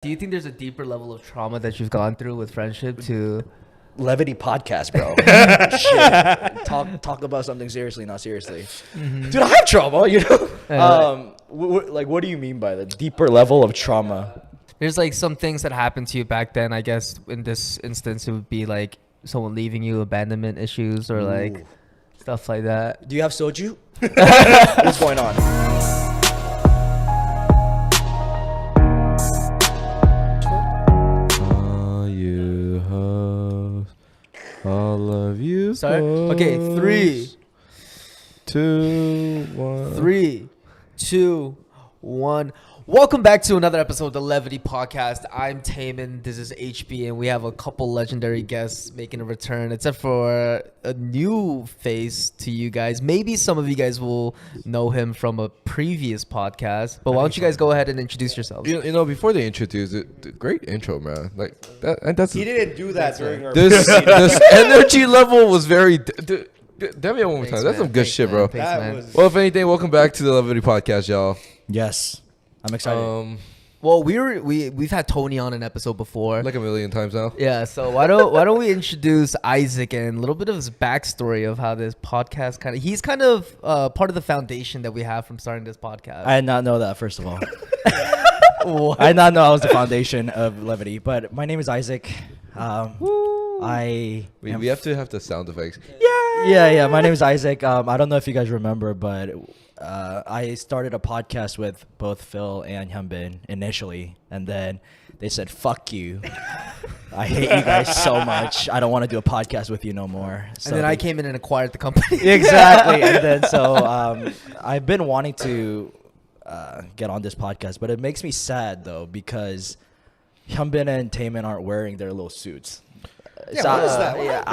Do you think there's a deeper level of trauma that you've gone through with friendship to Levity podcast, bro? Shit. Talk about something seriously, not seriously. Dude, I have trauma, you know? What do you mean by the deeper level of trauma? There's like some things that happened to you back then. I guess in this instance, it would be like someone leaving you, abandonment issues, or like stuff like that. Do you have soju? What's going on? All of you. Sorry. Okay, 3, 2, 1. 3, 2, 1. Welcome back to another episode of the Levity podcast. I'm Taman. This is HB, and we have a couple legendary guests making a return, except for a new face to you guys. Maybe some of you guys will know him from a previous podcast. But why don't you guys go ahead and introduce yourselves? You know, before they introduce it, great intro, man. Like that, and that's He didn't do that during our this energy level was very. Damn it, one more time. That's some good shit, bro. Thanks, man. Well, if anything, welcome back to the Levity podcast, y'all. Yes. I'm excited. Well, we've had Tony on an episode before. Like a million times now. Yeah, so why don't we introduce Isaac and a little bit of his backstory of how this podcast he's kind of part of the foundation that we have from starting this podcast. I did not know that, first of all. I did not know I was the foundation of Levity, but my name is Isaac. We have to have the sound effects. Yeah. My name is Isaac. I don't know if you guys remember, but I started a podcast with both Phil and Hyunbin initially, and then they said, "Fuck you! I hate you guys so much. I don't want to do a podcast with you no more." So and then I came in and acquired the company. Exactly, and then so I've been wanting to get on this podcast, but it makes me sad though because Hyunbin and Taemin aren't wearing their little suits. Yeah, what is that? Yeah,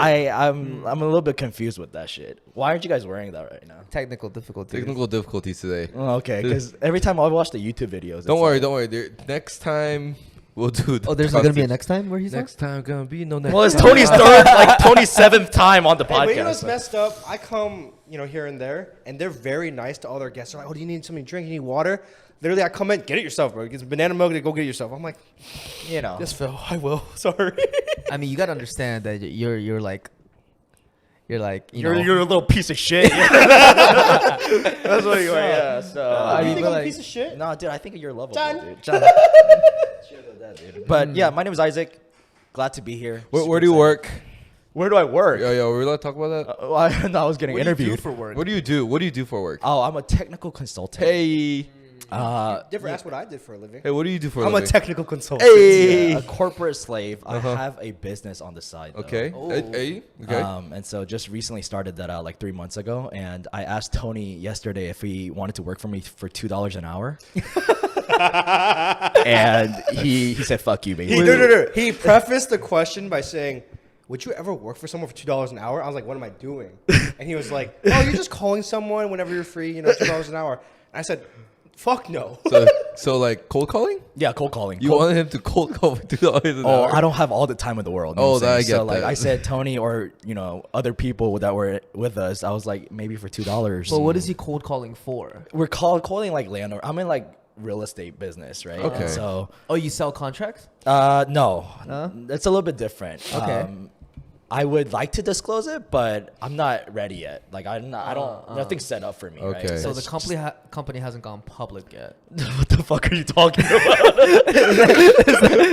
I'm a little bit confused with that shit. Why aren't you guys wearing that right now? Technical difficulties. Technical difficulties today. Oh, okay, because every time I watch the YouTube videos, Don't worry. Next time we'll do. Oh, there's gonna be a next time where he's next time gonna be no next. Well, it's time. Tony's third, like Tony's 7th time on the Hey, but you know podcast. what's messed up? I come, here and there, and they're very nice to all their guests. They're like, "Oh, do you need something to drink? You need water?" Literally, I come in, get it yourself, bro. Get some banana milk, go get it yourself. I'm like, yes, Phil, I will. Sorry. I mean, you gotta understand that you're a little piece of shit. That's what you are. Yeah. So you think I'm like- a piece of shit? no, dude, I think you're lovable, Done. dude. But yeah, my name is Isaac. Glad to be here. Where do you work? Where do I work? Yo, we're allowed to talk about that. I was getting what do you interviewed do for work? What do you do? What do you do for work? Oh, I'm a technical consultant. Hey, Different. That's what I did for a living. hey, what do you do for a I'm a living? technical consultant. Hey. A corporate slave. I have a business on the side. Though. Okay. Oh. Hey. Okay. And so just recently started that like 3 months ago, and I asked Tony yesterday if he wanted to work for me for $2 an hour, and he said "fuck you, baby." No. He prefaced the question by saying, "Would you ever work for someone for $2 an hour?" I was like, "What am I doing?" And he was like, "Oh, you're just calling someone whenever you're free, $2 an hour." And I said, "Fuck no." So like cold calling? Yeah, cold calling. You wanted him to cold call for $2 an Oh, hour? I don't have all the time in the world. You Oh, know what I'm I saying? get so, like, that. I said Tony or, other people that were with us, I was like, maybe for $2. But what is he cold calling for? We're calling like landlord. I'm in like real estate business, right? Okay. And so, Oh, you sell contracts? no, Huh? it's a little bit different. Okay. I would like to disclose it, but I'm not ready yet. Like nothing's set up for me. Okay. Right? So It's the company hasn't gone public yet. what the fuck are you talking about?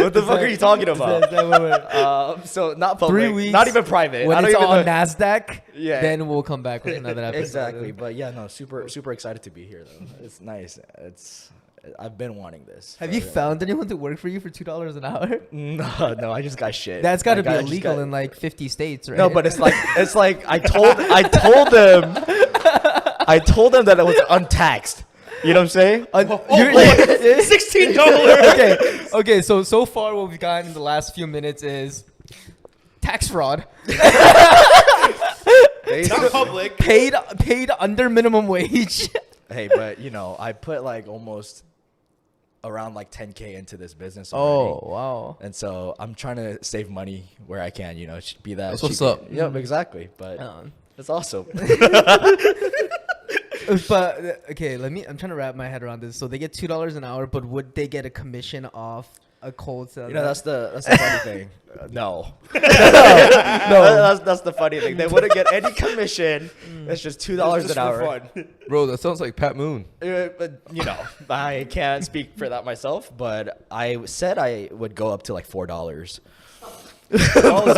What the fuck are you talking about? So not public, 3 weeks. not even private. When I don't it's even on know. NASDAQ, Yeah. then we'll come back with another episode. Exactly, but yeah, no, super excited to be here though. It's nice. I've been wanting this. Have you found anyone to work for you for $2 an hour? No, I just got shit. That's got to Like, be I just illegal got- in like 50 states, right? No, but it's like I told them that it was untaxed. You know what I'm saying? $16. Okay. So far, what we've gotten in the last few minutes is tax fraud, Not public. paid under minimum wage. Hey, but I put like almost around like 10K into this business already. Oh wow. And so I'm trying to save money where I can, be that. That's what's cheap. up. Yep, exactly. But it's awesome. But okay, I'm trying to wrap my head around this. So they get $2 an hour, but would they get a commission off a cold sell. You know, that's the funny thing. No. No. That's the funny thing. They wouldn't get any commission. It's just $2 an hour. Bro, that sounds like Pat Moon. But, you know, I can't speak for that myself, but I said I would go up to like $4. Oh, so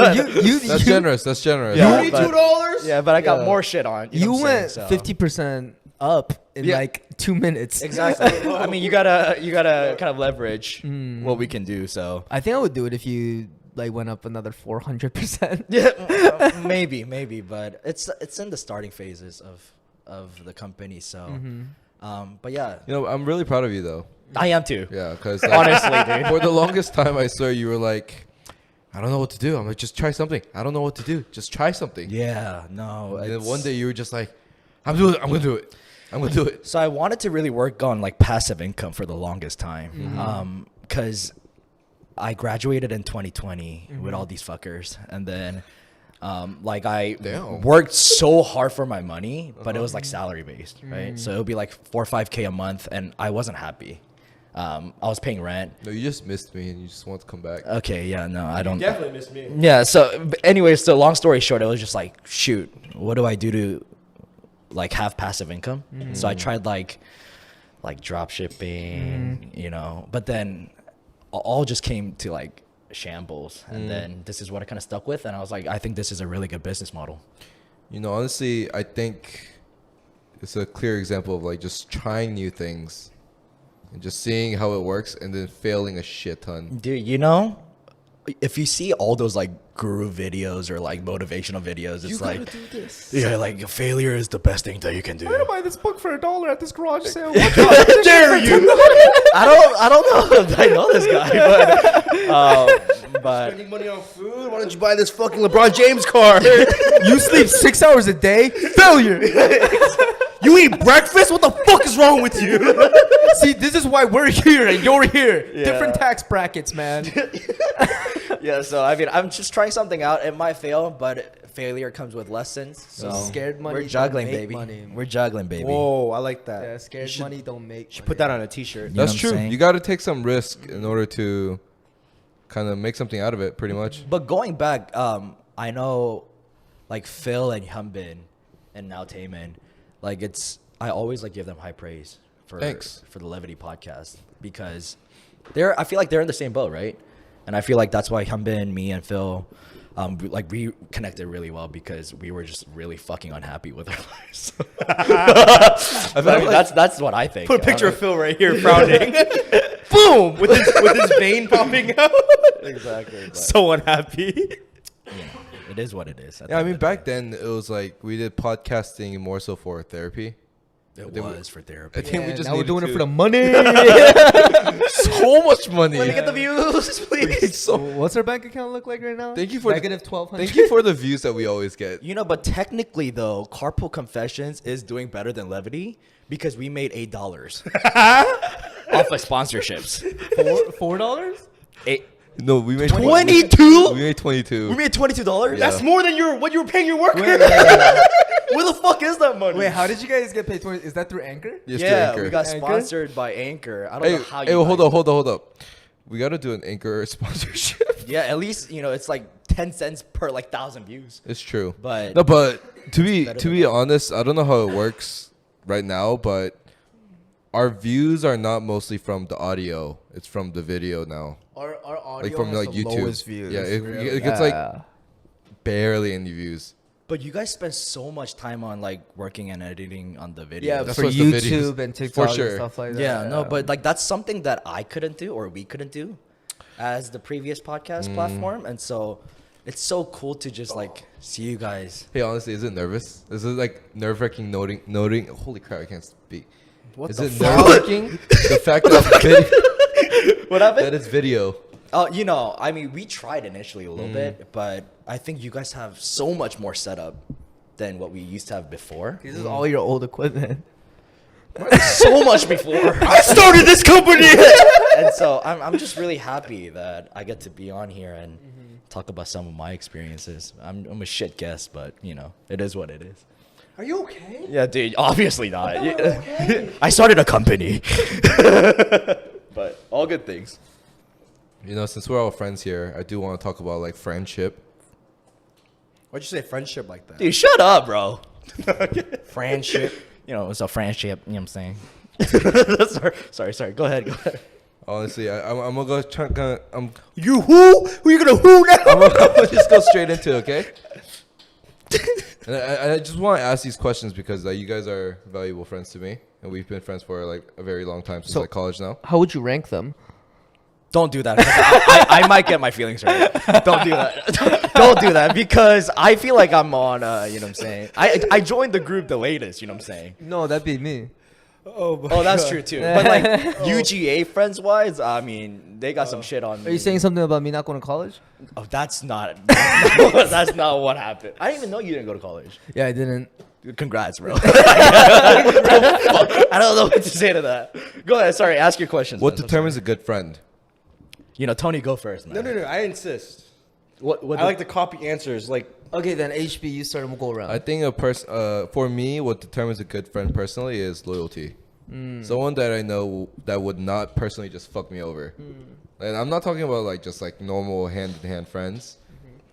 That's generous. That's generous. Yeah, $22? but- Yeah, but I got Yeah. more shit on. You know what I'm went saying? So- 50% up in Yeah. like 2 minutes. Exactly. I mean, you gotta kind of leverage what we can do. So I think I would do it if you like went up another 400%. yeah, maybe, but it's in the starting phases of the company. So, but yeah, You know, I'm really proud of you though. I am too. Yeah, because Honestly, dude. for the longest time, I saw you were like, I don't know what to do. I'm like, just try something. I don't know what to do. Just try something. Yeah, no. And then it's- one day you were just like, I'm doing it. I'm gonna do it. I'm gonna do it. So I wanted to really work on like passive income for the longest time, because I graduated in 2020 with all these fuckers, and then like I Damn. worked so hard for my money, but it was like salary based, right? So it would be like 4 or 5K a month, and I wasn't happy. I was paying rent. No, you just missed me and you just want to come back. Okay, yeah, no, I don't. Definitely missed me. Yeah. So, anyways, so long story short, it was just like, shoot, what do I do to like have passive income? So I tried like drop shipping, you know, but then all just came to like shambles, and then this is what I kind of stuck with, and I was like, I think this is a really good business model. You know, honestly, I think it's a clear example of like just trying new things and just seeing how it works and then failing a shit ton. Dude, you know, if you see all those like guru videos or like motivational videos, it's like, do this. yeah, like failure is the best thing that you can do. buy this book for $1 at this garage sale. Dare you? I don't know if I know this guy, but Spending money on food? Why don't you buy this fucking LeBron James car? You sleep 6 hours a day? Failure. You eat breakfast? What the fuck is wrong with you? See, this is why we're here and you're here. Yeah. Different tax brackets, man. yeah. So I mean, I'm just trying something out. It might fail, but failure comes with lessons. So Scared money we're don't juggling, make baby. money. We're juggling, baby. Whoa, I like that. Yeah, scared money don't make money. Put that on a t-shirt. You know That's what I'm true. saying? You got to take some risk in order to kind of make something out of it, pretty much. But going back, I know, like Phil and Hyunbin, and now Taemin, like I always like give them high praise for Thanks. for the Levity podcast, because I feel like they're in the same boat, right? And I feel like that's why Hyunbin, me, and Phil, we connected really well, because we were just really fucking unhappy with our lives. I mean, that's what I think. Put a picture of Phil right here, frowning. Boom! With his vein popping out. Exactly. But, So unhappy. you know, it is what it is. at the Yeah, I end mean, of the back day. then it was like we did podcasting more so for therapy. It Then was for therapy. I think we just now we're needed doing it to- for the money. so much money. Let me get the views, please. So What's our bank account look like right now? Thank you for the- negative 1,200. thank you for the views that we always get. You know, but technically though, Carpool Confessions is doing better than Levity, because we made $8 off of sponsorships. $4? No, we made 22? We made 22. We made $22. Yeah. That's more than what you were paying your worker. Where the fuck is that money? Wait, how did you guys get paid? Is that through Anchor? Yes, to yeah, Anchor. we got Anchor? sponsored by Anchor. I don't Hey, know how hey, you. well, hold guys- up, hold up. We got to do an Anchor sponsorship. Yeah, at least it's like 10 cents per like 1,000 views. It's true. But No, but to better be than honest, I don't know how it works right now, but our views are not mostly from the audio. It's from the video now. Our audio Like from has like the YouTube. lowest views. Yeah, it really. gets like barely any views. But you guys spend so much time on like working and editing on the video. Yeah, That's for what's the videos. YouTube and TikTok sure. and stuff like that. Yeah, no, but like that's something that I couldn't do, or we couldn't do as the previous podcast platform. And so it's so cool to just like see you guys. Hey, honestly, is it nervous? Is it like nerve-wracking noting? Holy crap, I can't speak. What Is the it fuck? nerve-wracking? The fact that What happened? that it's video. I mean, we tried initially a little bit, but I think you guys have so much more setup than what we used to have before. This is all your old equipment. So much before. I started this company. And so I'm just really happy that I get to be on here and talk about some of my experiences. I'm a shit guest, but it is what it is. Are you okay? Yeah, dude, obviously not. I started a company. But all good things. You know, since we're all friends here, I do want to talk about like friendship. Why'd you say friendship like that? Dude, shut up, bro. Friendship. You know, it's a friendship. You know what I'm saying? sorry. Go ahead. Honestly, I'm gonna go. You who? Who you gonna who now? I'm gonna just go straight into it, okay? And I just want to ask these questions because you guys are valuable friends to me, and we've been friends for like a very long time since like college now. How would you rank them? Don't do that. 'Cause I might get my feelings hurt. Don't do that. Don't do that because I feel like I'm on. You know what I'm saying? I joined the group the latest. You know what I'm saying? No, that'd be me. Oh, that's true too. But like UGA friends wise, I mean, they got some shit on me. Are you saying something about me not going to college? Oh, that's that's not what happened. I didn't even know you didn't go to college. Yeah, I didn't. Dude, congrats, bro. I don't know what to say to that. Go ahead. Sorry, ask your questions. What man. determines a good friend? You know, Tony, go first, man. No. I insist. What I like to copy answers. Like, Okay, then HB, you start and we'll go around. I think for me, what determines a good friend personally is loyalty. Someone that I know that would not personally just fuck me over. And I'm not talking about like just like normal hand-in-hand friends.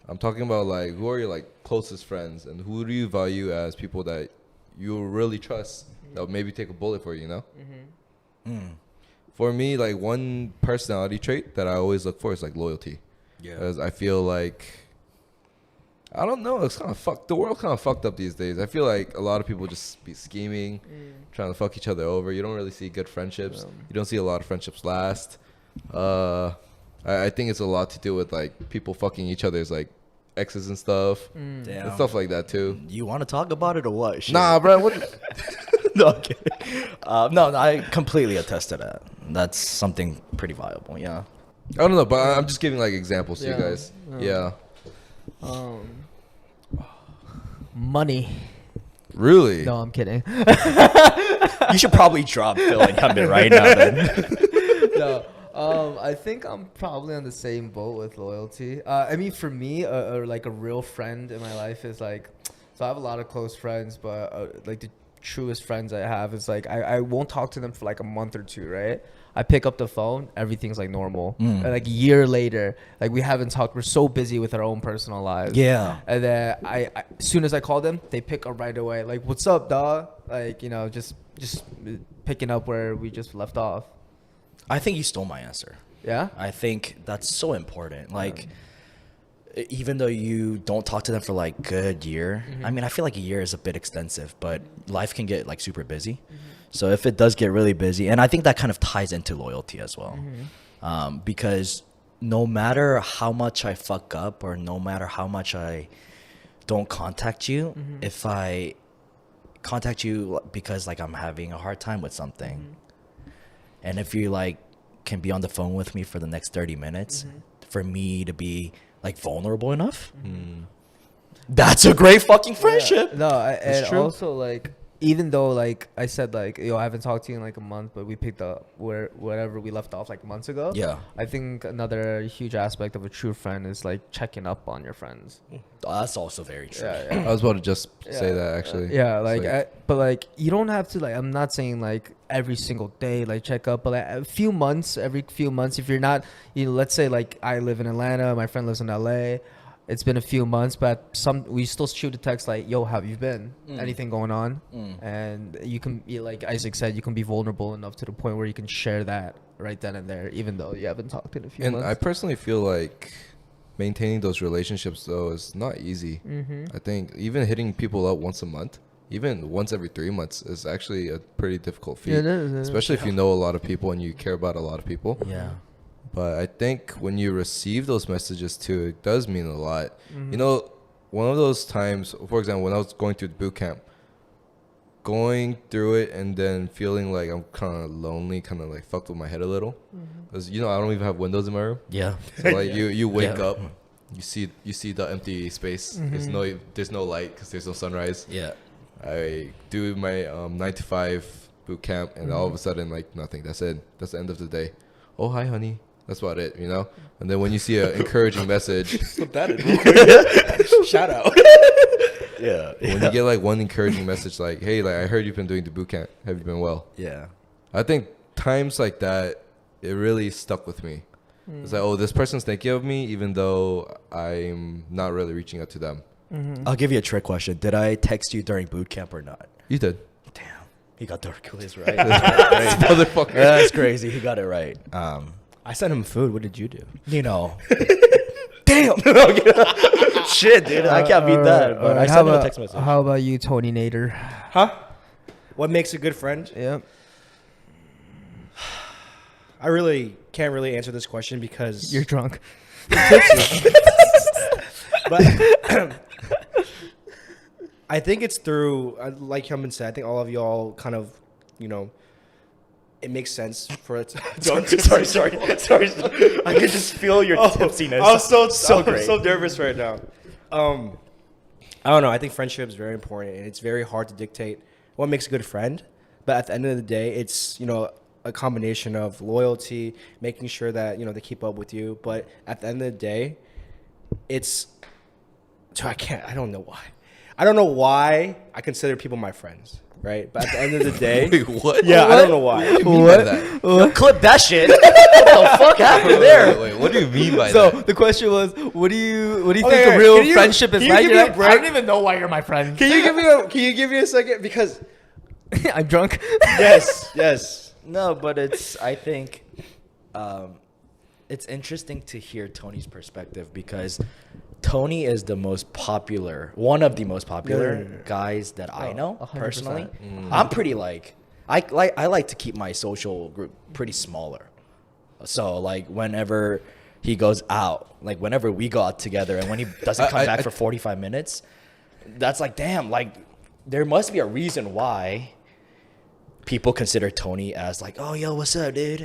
I'm talking about like who are your like closest friends and who do you value as people that you really trust that would maybe take a bullet for you, you know? For me, like one personality trait that I always look for is like loyalty. Yeah. Because I feel like, I don't know, it's kind of fucked. The world's kind of fucked up these days. I feel like a lot of people just be scheming, trying to fuck each other over. You don't really see good friendships. You don't see a lot of friendships last. I think it's a lot to do with like people fucking each other's like exes and stuff. And stuff like that too. You want to talk about it or what? Shit. Nah, bro. What? No, I'm kidding. No, I completely attest to that. That's something pretty viable. Yeah. I don't know, but I'm just giving like examples to you guys. Yeah. Money. Really? No, I'm kidding. You should probably drop Phil and Hyunbin right now. Then. No. I think I'm probably on the same boat with loyalty. I mean, for me, like a real friend in my life is like, so I have a lot of close friends, but like the truest friends I have is like, I won't talk to them for like a month or two, right? I pick up the phone, everything's like normal. And like a year later, like we haven't talked. We're so busy with our own personal lives. Yeah. And then I as soon as I call them, they pick up right away. Like, what's up, dog? Like, you know, just picking up where we just left off. I think you stole my answer. Yeah. I think that's so important. Like, even though you don't talk to them for like good year, I mean, I feel like a year is a bit extensive, but life can get like super busy. So if it does get really busy, and I think that kind of ties into loyalty as well, because no matter how much I fuck up or no matter how much I don't contact you, if I contact you because like I'm having a hard time with something, and if you like can be on the phone with me for the next 30 minutes for me to be like vulnerable enough, that's a great fucking friendship. Yeah. No, and true. also like, even though like I said like, yo, I haven't talked to you in like a month, but we picked up wherever we left off like months ago. Yeah. I think another huge aspect of a true friend is like checking up on your friends. That's also very true. Yeah. I was about to just say that actually. Yeah, It's like, but like you don't have to like. I'm not saying like every single day like check up, but like every few months, if you're not, you know, let's say like I live in Atlanta, my friend lives in LA. It's been a few months, but we still shoot a text like, "Yo, how have you been? Anything going on?" And you can, like Isaac said, you can be vulnerable enough to the point where you can share that right then and there, even though you haven't talked in a few And months. I personally feel like maintaining those relationships though is not easy. I think even hitting people up once a month, even once every 3 months, is actually a pretty difficult feat. Yeah, it is. Especially if you know a lot of people and you care about a lot of people. Yeah. But I think when you receive those messages too, it does mean a lot. You know, one of those times, for example, when I was going through the boot camp, going through it and then feeling like I'm kind of lonely, kind of like fucked with my head a little, because you know I don't even have windows in my room. Yeah. So like you wake Yeah. up, you see the empty space. There's no light because there's no sunrise. Yeah. I do my 9 to 5 boot camp, and all of a sudden like nothing. That's it. That's the end of the day. Oh hi honey. That's about it, you know? And then when you see an encouraging message, Slip that in real quick. Shout out. Yeah. when you get like one encouraging message like, hey, like I heard you've been doing the boot camp. Have you been well? Yeah. I think times like that, it really stuck with me. It's like, oh, this person's thinking of me, even though I'm not really reaching out to them. I'll give you a trick question. Did I text you during boot camp or not? You did. Damn, he got the quiz right. Motherfucker. That's crazy. He got it right. I sent him food. What did you do? You know. Damn. Shit, dude. I can't beat that. But I sent him a text message. How about you, Tony Nader? Huh? What makes a good friend? Yep. I really can't really answer this question because You're drunk. But I think it's through, like Hyunbin said, I think all of y'all kind of, it makes sense for it. Sorry. I can just feel your tipsiness. I'm so great. so nervous right now. I don't know. I think friendship is very important, and it's very hard to dictate what makes a good friend. But at the end of the day, it's a combination of loyalty, making sure that they keep up with you. But at the end of the day, it's I don't know why. I don't know why I consider people my friends, right? But at the end of the day, Wait, what? yeah, What? I don't know why. What do you mean by that? Clip that shit. What the fuck happened there? Wait, what do you mean by So that? the question was, what do you think Okay, a real can you- friendship is can you like? give You're me a like, break? I don't even know why you're my friend. Can you give me a second? Because I'm drunk. yes. No, but I think it's interesting to hear Tony's perspective because Tony is one of the most popular guys that I know 100%. personally. I'm pretty I like to keep my social group pretty smaller. So like whenever he goes out, like whenever we go out together and when he doesn't come back for 45 minutes, that's like, damn, like there must be a reason why people consider Tony as like, oh, yo, what's up, dude?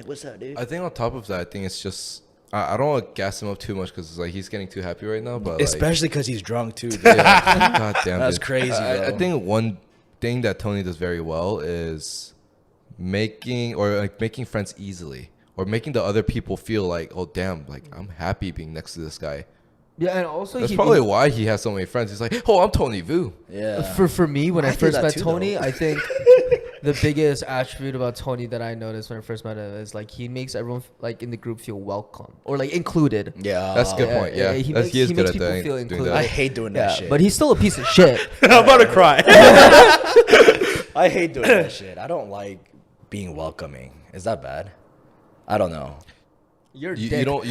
I think on top of that, I think it's just I don't want to gas him up too much because like he's getting too happy right now. But Especially because he's drunk too. Dude. yeah, God damn, That's dude. crazy, I bro. think one thing that Tony does very well is making friends easily, or making the other people feel like, oh damn, like I'm happy being next to this guy. Yeah, and also That's probably why he has so many friends. He's like, oh, I'm Tony Vu. Yeah. For me, when I do first that met too, Tony, though. I think the biggest attribute about Tony that I noticed when I first met him is like he makes everyone like in the group feel welcome or like included. Yeah. That's a good point. Yeah, he That's- makes, he is he good makes at people doing feel that. included. I hate doing that shit. But he's still a piece of shit. I'm about to cry. I hate doing that shit. I don't like being welcoming. Is that bad? I don't know. You're You dick. don't like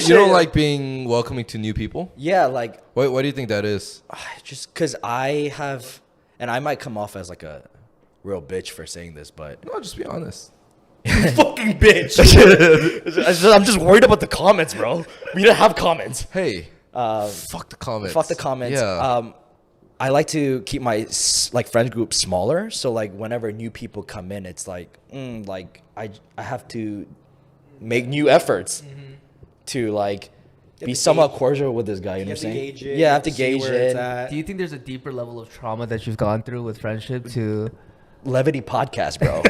you don't like being welcoming to new people. Yeah, like Why do you think that is? just because I have, and I might come off as like a real bitch for saying this, but No, just be honest. Fucking bitch. I'm just worried about the comments, bro. We don't have comments. Hey, fuck the comments. Fuck the comments. Yeah. I like to keep my like friend group smaller, so like whenever new people come in, it's like like I have to make new efforts to like be somewhat cordial with this guy. You know what I'm saying? Gauge it, Yeah, I have to see gauge where it. it's at. Do you think there's a deeper level of trauma that you've gone through with friendship to? Levity podcast, bro.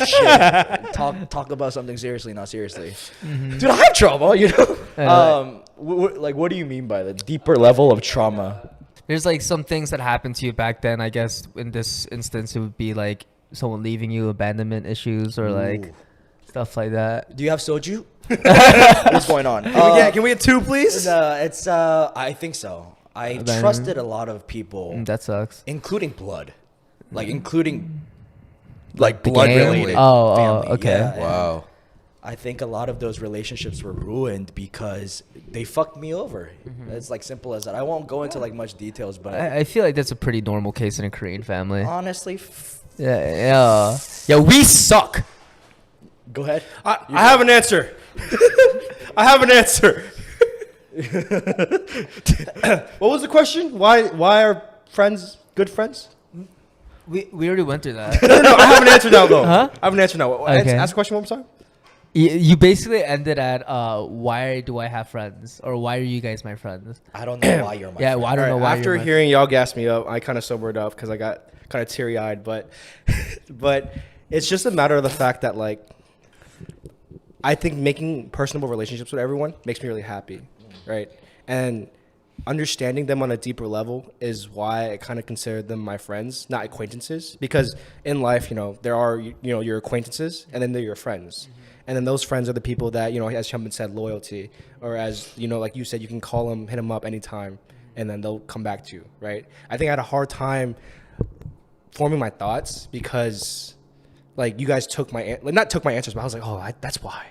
Shit. Talk about something seriously, not seriously. Dude, I have trauma, you know. Like, what do you mean by the deeper level of trauma? There's like some things that happened to you back then. I guess in this instance, it would be like someone leaving you, abandonment issues, or like stuff like that. Do you have soju? What's going on? Can we get two, please? It's I think so. I Abandonment. trusted a lot of people, That sucks. including blood, like including like blood gang? related. Oh, family. okay. Yeah, and Wow. I think a lot of those relationships were ruined because they fucked me over. It's like simple as that. I won't go into like much details, but I feel like that's a pretty normal case in a Korean family. honestly, Yeah. We suck. go ahead. I have an answer. I have an answer. What was the question? Why are friends good friends? We already went through that. No, I have an answer now, though. Huh? I have an answer now. Okay. Ask the question one more time. You basically ended at why do I have friends, or why are you guys my friends? I don't know why you're my Yeah, friend. well, I don't know Alright, why. after you're my- hearing y'all gas me up, I kind of sobered up because I got kind of teary eyed. But, but it's just a matter of the fact that like, I think making personable relationships with everyone makes me really happy, right? And understanding them on a deeper level is why I kind of consider them my friends, not acquaintances. Because in life, there are, your acquaintances and then they're your friends. And then those friends are the people that, as Shumpin said, loyalty. Or as, like you said, you can call them, hit them up anytime, and then they'll come back to you, right? I think I had a hard time forming my thoughts because, like, you guys took my, not took my answers, but I was like, oh, that's why.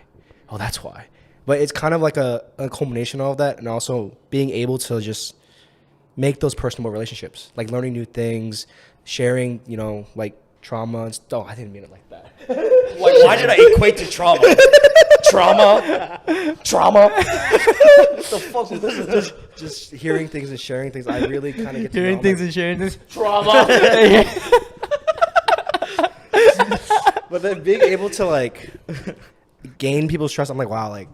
Oh, that's why. But it's kind of like a culmination of all of that, and also being able to just make those personal relationships, like learning new things, sharing, like trauma and stuff. Oh, I didn't mean it like that. Like, why did I equate to trauma? Trauma? What the fuck was this? Just hearing things and sharing things. I really kind of get to Hearing know things them. and sharing things. Trauma. But then being able to like gain people's trust, I'm like, wow, like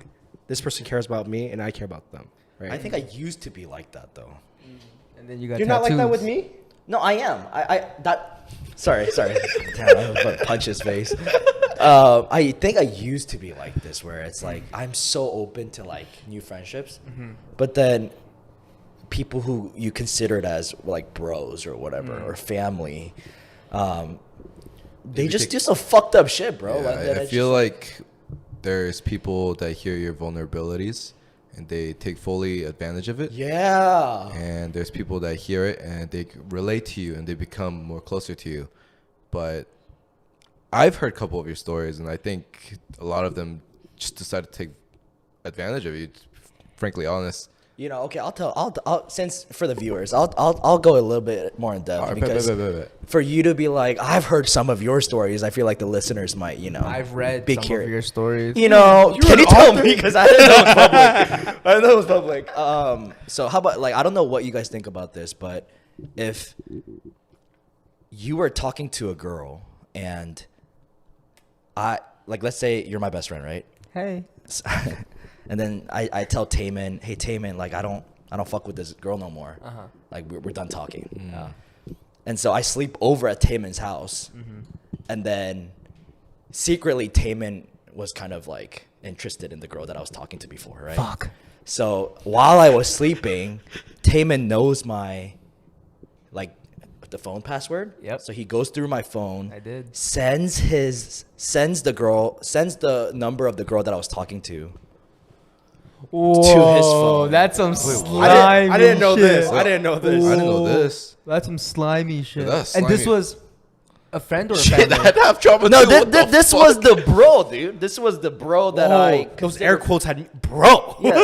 this person cares about me and I care about them. Right? I think I used to be like that though. And then you got You're not like that tattoos. with me? No, I am. Sorry. Damn, I was about to punch his face. I think I used to be like this, where it's like I'm so open to like new friendships, but then people who you considered as like bros or whatever or family, they just do some fucked up shit, bro. Yeah, Like, that I it's feel just like there's people that hear your vulnerabilities and they take fully advantage of it. yeah. And there's people that hear it and they relate to you and they become more closer to you. But I've heard a couple of your stories, and I think a lot of them just decide to take advantage of you. Frankly, honest. Okay, I'll since for the viewers, I'll go a little bit more in depth All right, because for you to be like, I've heard some of your stories, I feel like the listeners might, I've read be some curious. of your stories. Can you tell me? Because I didn't know it was public. I didn't know it was public. So how about, like, I don't know what you guys think about this, but if you were talking to a girl and let's say you're my best friend, right? Hey. And then I tell Taman, hey Taman, like I don't fuck with this girl no more. Like we're done talking. And so I sleep over at Taman's house, and then secretly Taman was kind of like interested in the girl that I was talking to before, right? Fuck. So while I was sleeping, Taman knows my the phone password. Yep. So he goes through my phone. I did. Sends the number of the girl that I was talking to. Whoa, his phone. That's some what? slimy I didn't know shit. this. I didn't know this. I didn't know this. That's some slimy shit. that's And this slimy. was a friend or a Shit, family? I'd have trouble No, too. What the this fuck? was the bro, dude. This was the bro that I those air quotes had bro. Yeah.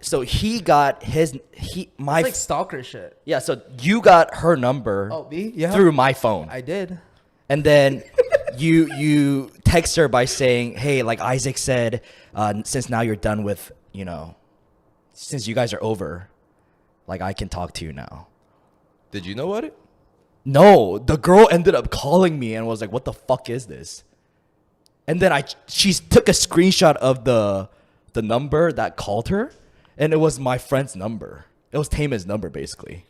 So he got my It's like stalker shit. yeah. So you got her number Oh, me? Yeah. through my phone, I did. and then you text her by saying, "Hey, like Isaac said, since now you're done with since you guys are over, like I can talk to you now." Did you know about it? No, the girl ended up calling me and was like, "What the fuck is this?" And then she took a screenshot of the number that called her, and it was my friend's number. It was Taman's number, basically.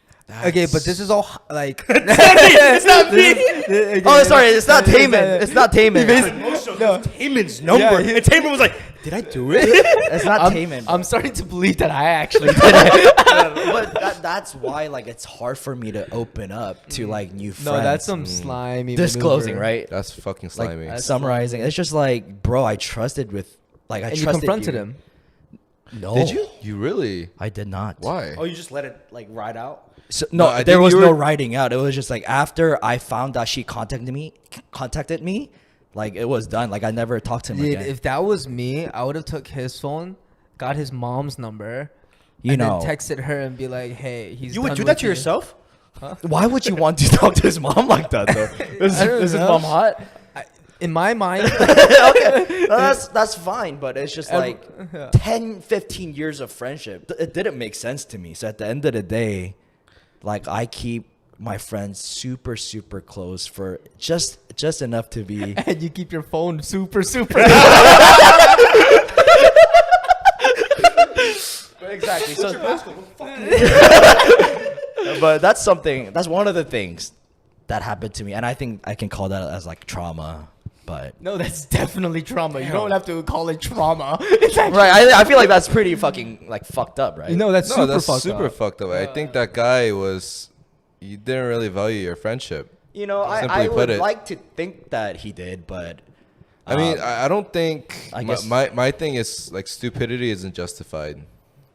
Okay, but this is all like. It's not me. Oh, sorry, it's not Taman. It's not Taman. Taman's number. Yeah, And Taman was like, "Did I do it?" It's not Taman. I'm starting to believe that I actually did it. But that's why like it's hard for me to open up to like new friends. No, that's some slimy disclosing, maneuver. right? That's fucking Like slimy. summarizing. It's just like, bro, I trusted with like I And you trusted confronted you. him. No, Did you? You really? I did not. Why? Oh, you just let it like ride out? So, No, no, I there think was you no were- writing out. It was just like after I found out she contacted me, like it was done. Like I never talked to him Dude, again. if that was me, I would have took his phone, got his mom's number, You and know. then texted her and be like, "Hey, he's." You would done do that with to you." yourself? Why would you want to talk to his mom like that though? Is I don't his know. mom hot? In my mind, Okay, that's fine, but it's just Every- like yeah. 10, 15 years of friendship. It didn't make sense to me. So at the end of the day, like I keep my friends super, super close for just enough to be. and you keep your phone super. Exactly. So, but that's one of the things that happened to me, and I think I can call that as like trauma. But No, that's definitely trauma. You don't have to call it trauma. It's actually, right, I feel like that's pretty fucking like fucked up, right? no, that's No, super that's fucked super up. fucked up. I think that guy was. He didn't really value your friendship. You know, Simply I put would it. like to think that he did, but I mean, I don't think. I guess- my thing is like stupidity isn't justified.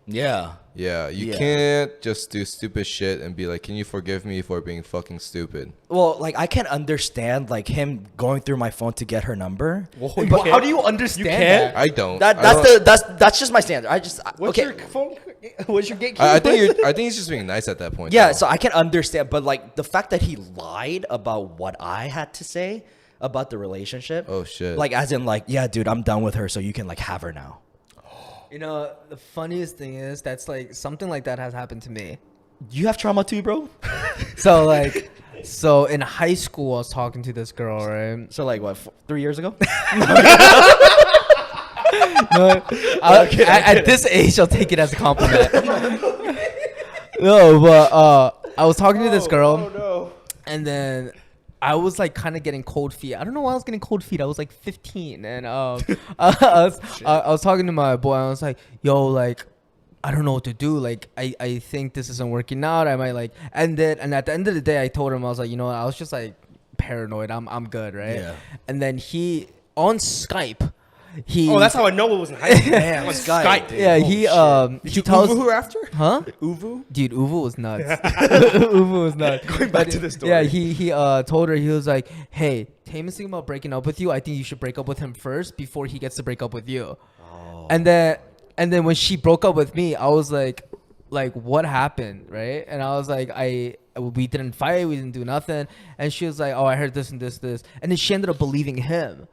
yeah. Yeah, you Yeah. can't just do stupid shit and be like, "Can you forgive me for being fucking stupid?" Well, like I can understand like him going through my phone to get her number. But how do you understand can't? that? I don't. That I don't- that's just my standard. I just What's okay. your phone? What's your gatekeeper? I think he's just being nice at that point. Yeah, though. so I can understand, but like the fact that he lied about what I had to say about the relationship. Oh, shit. Like as in like, yeah, dude, I'm done with her, so you can like have her now. You know, the funniest thing is that's like something like that has happened to me. You have trauma too, bro. So like, so in high school, I was talking to this girl, right? So like what, 3 years ago? No, at this age, I'll take it as a compliment. No, but I was talking to this girl, no. and then I was like kind of getting cold feet. I don't know why I was getting cold feet. I was like 15, and I was talking to my boy. I was like, "Yo, like, I don't know what to do. Like, I think this isn't working out. I might like." And at the end of the day, I told him, I was like, "You know what? I was just like paranoid. I'm good, right?" Yeah. And then he on Skype. Oh, that's how I know it was in high school. Damn, On Skype, Skype. dude. Yeah, he tells Uvu her after? huh? Uvu? Dude, Uvu was nuts. Uvu was nuts. Going back to the story. Yeah, he told her, he was like, "Hey, Taman's thinking about breaking up with you. I think you should break up with him first before he gets to break up with you." Oh. And then when she broke up with me, I was like what happened, right? And I was like, we didn't fight, we didn't do nothing. And she was like, "Oh, I heard this and this, this." And then she ended up believing him.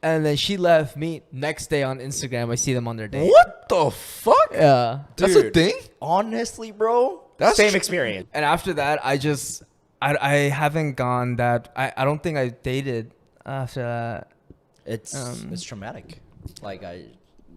And then she left me. Next day on Instagram, I see them on their date. What the fuck? Yeah. That's a Dude. thing. Honestly, bro, That's same tr- experience. And after that, I haven't gone that. I don't think I dated after that. It's traumatic. Like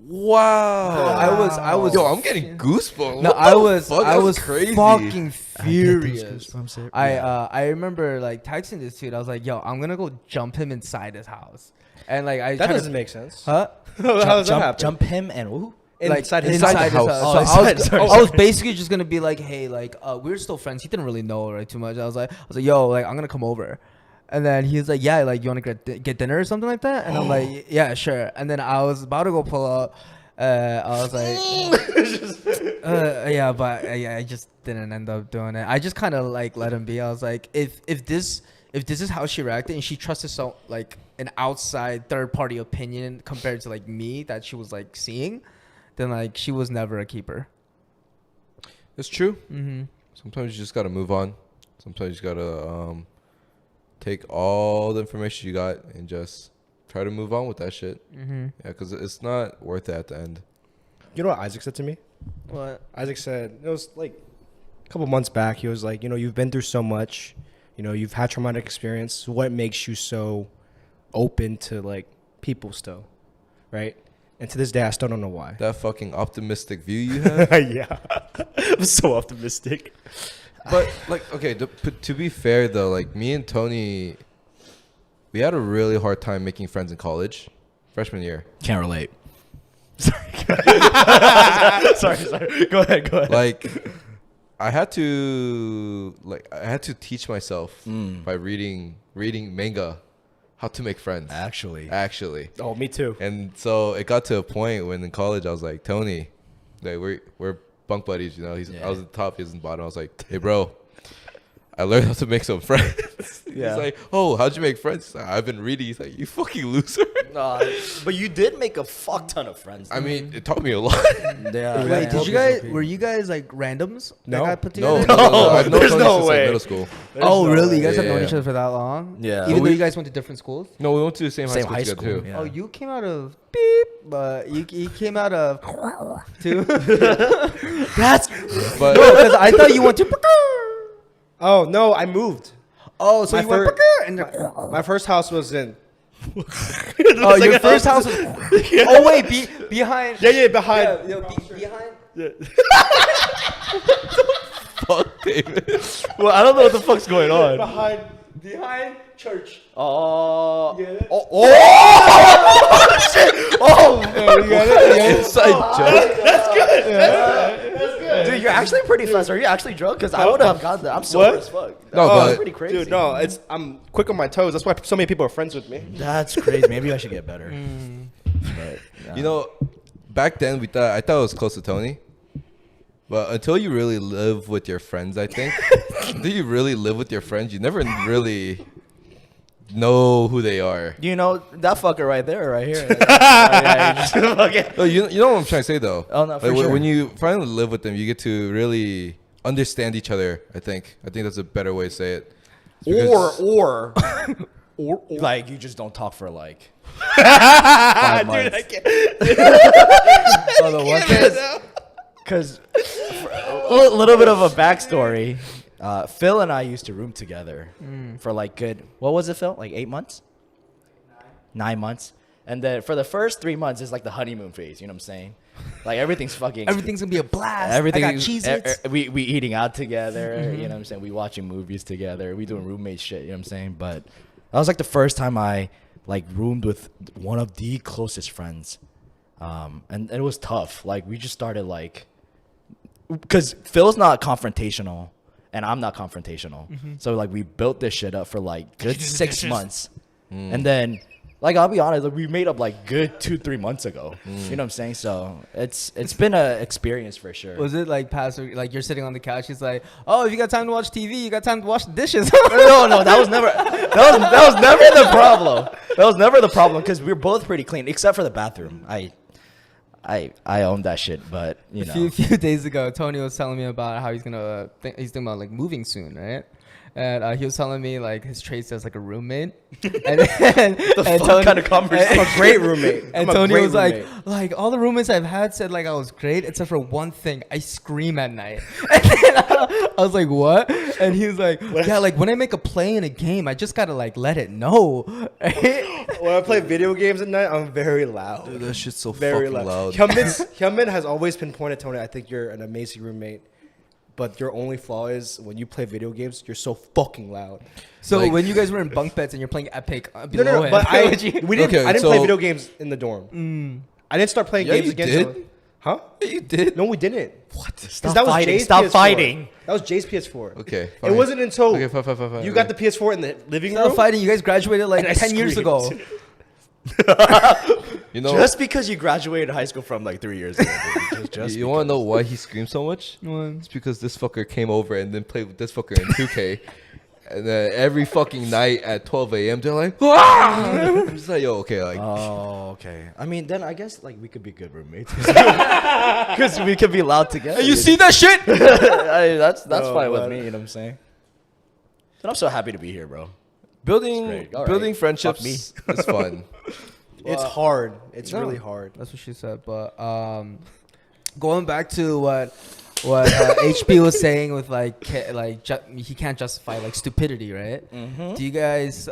Wow. I was. Yo, I'm getting goosebumps. No, What I the was. fuck? I That's was crazy. fucking furious. goosebumps. I remember like texting this dude. I was like, "Yo, I'm gonna go jump him inside his house." And like I That tried doesn't to, make sense. huh? How does that happen? Jump him and who? Inside his inside house. his house. Oh, So inside, sorry, I was sorry. basically just gonna be like, "Hey, like, we're still friends." He didn't really know right too much. I was like, "Yo, like, I'm gonna come over." And then he was like, "Yeah, like, you wanna get dinner or something like that?" And I'm like, "Yeah, sure." And then I was about to go pull up. I was like, yeah, but I just didn't end up doing it. I just kind of like let him be. I was like, if this is how she reacted and she trusted so like an outside third party opinion compared to like me that she was like seeing, then like she was never a keeper. It's true. Mm-hmm. Sometimes you just gotta move on. Sometimes you gotta take all the information you got and just try to move on with that shit. Mm-hmm. Yeah, because it's not worth it at the end. You know what Isaac said to me? What? Isaac said, it was like a couple months back, he was like, you know, you've been through so much. You know, you've had traumatic experience. What makes you so open to like people still? Right? And to this day, I still don't know why. That fucking optimistic view you have. Yeah. I'm so optimistic. But like, okay, to be fair though, like me and Tony, we had a really hard time making friends in college, freshman year. Can't relate. Sorry. sorry. Go ahead. Like, I had to teach myself by reading manga how to make friends. Actually. Oh, me too. And so it got to a point when in college I was like, Tony, like we're bunk buddies, you know. I was at the top, he's in the bottom. I was like, hey bro, I learned how to make some friends. Yeah. He's like, oh, how'd you make friends? He's like, I've been reading. He's like, you fucking loser. But you did make a fuck ton of friends. I mean, it taught me a lot. Yeah. Wait, did you guys? Were you guys like randoms? No. That got put No, together? I've known there's Tony no since, way. like, middle school. Oh, no really? way. You guys have known Yeah. each other for that long? Yeah. Even though we- you guys went to different schools. No, we went to the same Same high high school, school, together, too. yeah. Oh, you came out of beep, but you came out of two. That's But Because I thought you went to. Oh, no, I moved. Oh, so My you went. fir- And My first house was in. oh, your first house was. Oh wait, behind. Yeah, behind. Behind. fuck, David. well, I don't know what the fuck's going on. Behind Behind church. Oh. Get it? Oh. Shit. Oh. Inside joke. That's good. That's good. Dude, you're actually pretty fast. Are you actually drunk? Because I wouldn't have gotten that. I'm sober What? as fuck. No, That's but- pretty crazy. Dude, no, I'm quick on my toes. That's why so many people are friends with me. That's crazy. Maybe I should get better. But, You know, back then I thought it was close to Tony. But until you really live with your friends, I think, until you really live with your friends, you never really know who they are. you know that fucker right there, right here. Okay. No, you know what I'm trying to say though. Oh, no, for Like, sure. When you finally live with them, you get to really understand each other. I think that's a better way to say it. It's Or Or like you just don't talk for like dude, 5 months. I can't. Oh, the one because a little bit of a backstory. Phil and I used to room together for like what was it, Phil? Like 8 months? 9 months. And then for the first 3 months, it's like the honeymoon phase. You know what I'm saying? Like everything's fucking. Everything's gonna be a blast. Everything. I got Cheez-Its. We eating out together. You know what I'm saying? We watching movies together. We doing roommate shit. You know what I'm saying? But that was like the first time I like roomed with one of the closest friends, and it was tough. Like we just started like, because Phil's not confrontational and I'm not confrontational, so like we built this shit up for like good 6 months, and then. Like I'll be honest, like, we made up like good 2-3 months ago. You know what I'm saying? So it's been an experience for sure. Was it like like you're sitting on the couch? He's like, "Oh, if you got time to watch TV, you got time to wash the dishes." No, that was never the problem. That was never the problem because we were both pretty clean except for the bathroom. I own that shit, but you know. A few days ago, Tony was telling me about how he's thinking about like moving soon, right? And he was telling me like his traits as like a roommate. And fuck kind of conversation? I'm a great roommate. And I'm a Tony great was roommate. like all the roommates I've had said like I was great except for one thing: I scream at night. And then I was like, what? And he was like, yeah, like when I make a play in a game, I just gotta like let it know. Right? When I play video games at night, I'm very loud. Dude, that shit's so Very fucking loud. Hyunmin has always pinpointed, Tony, I think you're an amazing roommate. But your only flaw is when you play video games, you're so fucking loud. So Like- when you guys were in bunk beds and you're playing Epic below No, him, but would you- I didn't play so- video games in the dorm. I didn't start playing Yeah, games you again. did. Huh? You did. No, we didn't. What? 'Cause that was fighting. Jay's Stop PS4. fighting. That was Jay's PS4. Okay. It fine. wasn't until Okay, fine. you got the PS4 in the living Stop room. fighting. You guys graduated like And I 10 years screamed. ago. You know, Just because you graduated high school from like 3 years ago. dude. Just you want to know why he screams so much? One. It's because this fucker came over and then played with this fucker in 2K. And then every fucking night at 12 a.m. they're like, "Ah!" I'm just like, yo, okay, like, Oh, okay. I mean, then I guess like we could be good roommates because we could be loud together. You see that shit? That's No, fine with but- me. You know what I'm saying? And I'm so happy to be here, bro. building great. All building right. friendships Fuck is fun. It's hard. It's No. really hard. That's what she said. But going back to what HP was saying with he can't justify like stupidity, right? Do you guys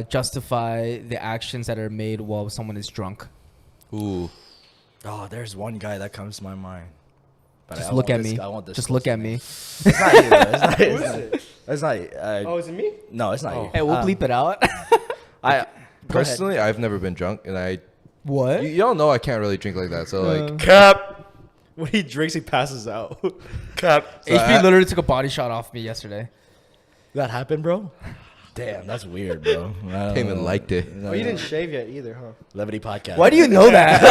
justify the actions that are made while someone is drunk? Ooh. Oh, there's one guy that comes to my mind. But Just I look won't at me. dis- I won't Just disclose look his at name. me. It's not you. Though. It's not. Who It's is not. it? It's not. Oh, is it me? No, it's not you. Hey, we'll bleep it out. I Personally, I've never been drunk, and What? you all know I can't really drink like that. So like, Cap. When he drinks, he passes out. Cap. So HP literally took a body shot off me yesterday. that happened, bro. Damn, that's weird, bro. Came and liked it. Oh, you didn't shave yet either, huh? Levity podcast. Why do you know that?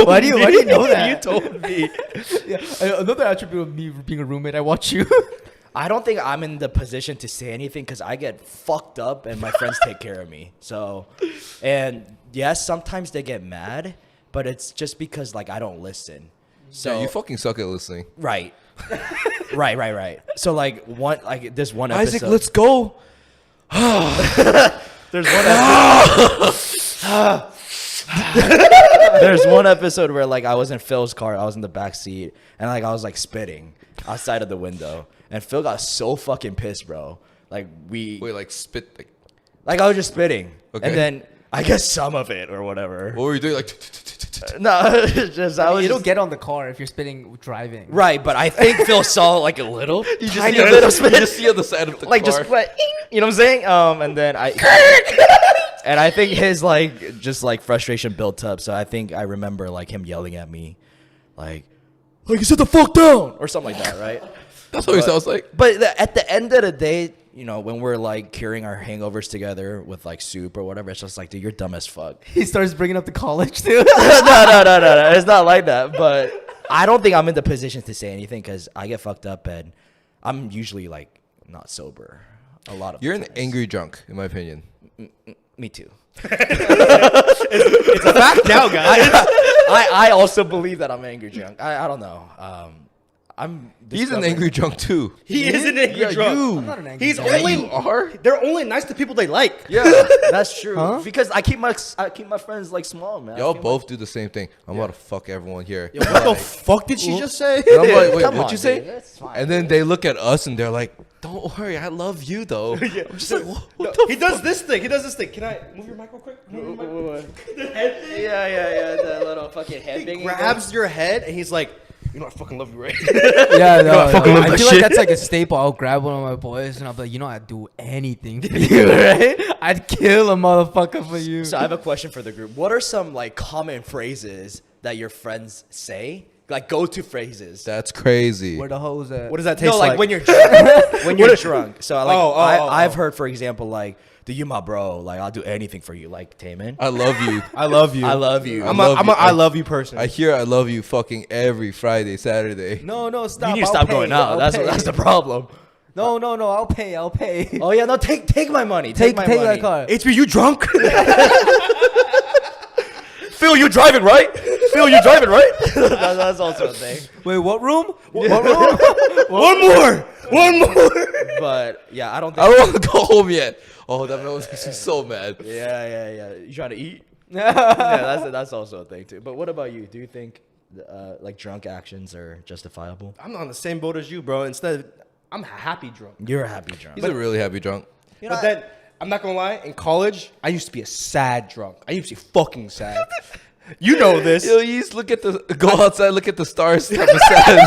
Why do you know that? You told me. Yeah, another attribute of me being a roommate, I watch you. I don't think I'm in the position to say anything because I get fucked up and my friends take care of me. So, and yes, sometimes they get mad, but it's just because like I don't listen. So Yeah, you fucking suck at listening. right, right. So like this one episode. Isaac, let's go. There's one episode. There's one episode where like I was in Phil's car, I was in the back seat, and like I was like spitting outside of the window, and Phil got so fucking pissed, bro. Like Wait, like spit. Like, I was just spitting, Okay. and then I guess some of it or whatever. what were you doing? Like, No, just I was It'll just- get on the car if you're spitting driving. right, but I think Phil saw like a little, You just tiny see on little the, spit, you just see on the side of the like car. just like, you know what I'm saying? And then and I think his like just like frustration built up. So I think I remember like him yelling at me, like you sit the fuck down or something like that, right? That's what he sounds like. But at the end of the day, you know, when we're like curing our hangovers together with like soup or whatever, it's just like, dude, you're dumb as fuck. He starts bringing up the college too. No. It's not like that. But I don't think I'm in the position to say anything because I get fucked up and I'm usually like not sober a lot of You're an times. angry drunk, in my opinion. Me too. It's a fact now, guys. I also believe that I'm angry drunk. I don't know. He's an angry drunk too. He is an angry Yeah, drunk. you. I'm not an angry He's drunk. only You are? They're only nice to people they like. Yeah. That's true. Huh? Because I keep my friends like small, man. Y'all both do the same thing. I'm about to fuck everyone here. Yo, what the fuck did she just say? And I'm like, wait, Come what'd on, you say? dude, that's fine. And then they look at us and they're like, don't worry, I love you though. I'm just like, what No, he does this thing. He does this thing. Can I move your mic real quick? Move your mic. The head thing. Yeah. The little fucking head He grabs your head and he's like, you know I fucking love you, right? Yeah, no, I fucking love I that feel shit. like that's like a staple. I'll grab one of my boys and I'll be like, you know, I'd do anything for you, right? I'd kill a motherfucker for you. So I have a question for the group. What are some like common phrases that your friends say? Like go-to phrases. That's crazy. Where the hoes at? What does that taste No, like? like when you're drunk. When you're drunk. So like I've oh. heard, for example, like, "Do you my bro? Like I'll do anything for you." Like Taman. I love you. I love you. I love you. I love you. I love you person. I hear I love you fucking every Friday, Saturday. No, stop. You need to I'll stop pay. going out. I'll That's pay. that's the problem. No, I'll pay. Oh yeah, no, take my money. Take my money. that car. HB, you drunk? Phil, you driving right? Phil, you driving right? That's also a thing. Wait, what room? What room? One more. But yeah, I don't I think. don't want to go home yet. Oh, that makes me so mad. Yeah. You trying to eat? Yeah, that's also a thing too. But what about you? Do you think like drunk actions are justifiable? I'm on the same boat as you, bro. Instead, I'm happy drunk. You're a happy drunk. He's a really happy drunk. But then, I'm not gonna lie, in college, I used to be a sad drunk. I used to be fucking sad. You know this. Yo, you used to go outside, look at the stars. Type of sad.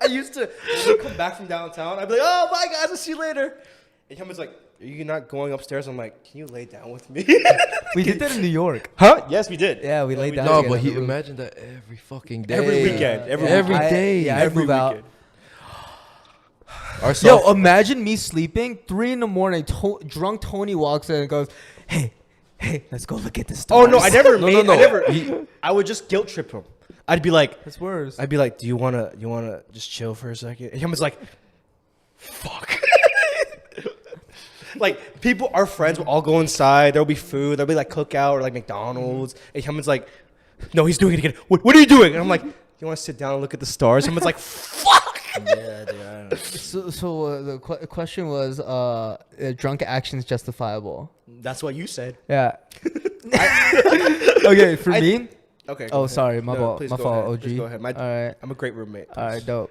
I used to when we come back from downtown. I'd be like, "Oh, bye guys, I'll see you later." And Cameron's like, "Are you not going upstairs?" I'm like, "Can you lay down with me?" We did that in New York. Huh? Yes, we did. Yeah, we laid down. No, together but in he the room. imagine that every fucking day. Every weekend. Every day. Yeah, I'd move out. Our Yo, self- imagine me sleeping 3 a.m. Drunk Tony walks in and goes, "Hey, let's go look at the stars." Oh no, I never No, made. no. I never. I would just guilt trip him. I'd be like, That's worse. "Do you wanna just chill for a second?" And Cameron's like, "Fuck." Like people, our friends will all go inside. There'll be food. There'll be like cookout or like McDonald's. And Cameron's like, "No, he's doing it again. What are you doing?" And I'm like, "You want to sit down and look at the stars?" Cameron's like, "Fuck." Yeah, dude. I don't know. So the question was, drunk actions justifiable? That's what you said. Yeah. Okay, for I- me. Okay. go Oh, ahead. sorry, my No, fault. please My go fault. ahead. OG. Please go ahead. All right. I'm a great roommate. All right, dope.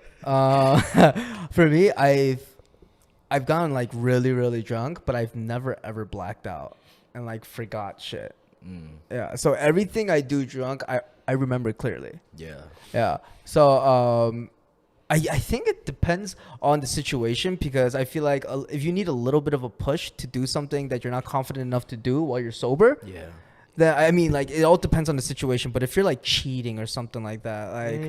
For me, I've gotten like really, really drunk, but I've never ever blacked out and like forgot shit. Yeah. So everything I do drunk, I remember clearly. Yeah. Yeah. So I think it depends on the situation because I feel like if you need a little bit of a push to do something that you're not confident enough to do while you're sober, Yeah. then I mean like it all depends on the situation. But if you're like cheating or something like that, like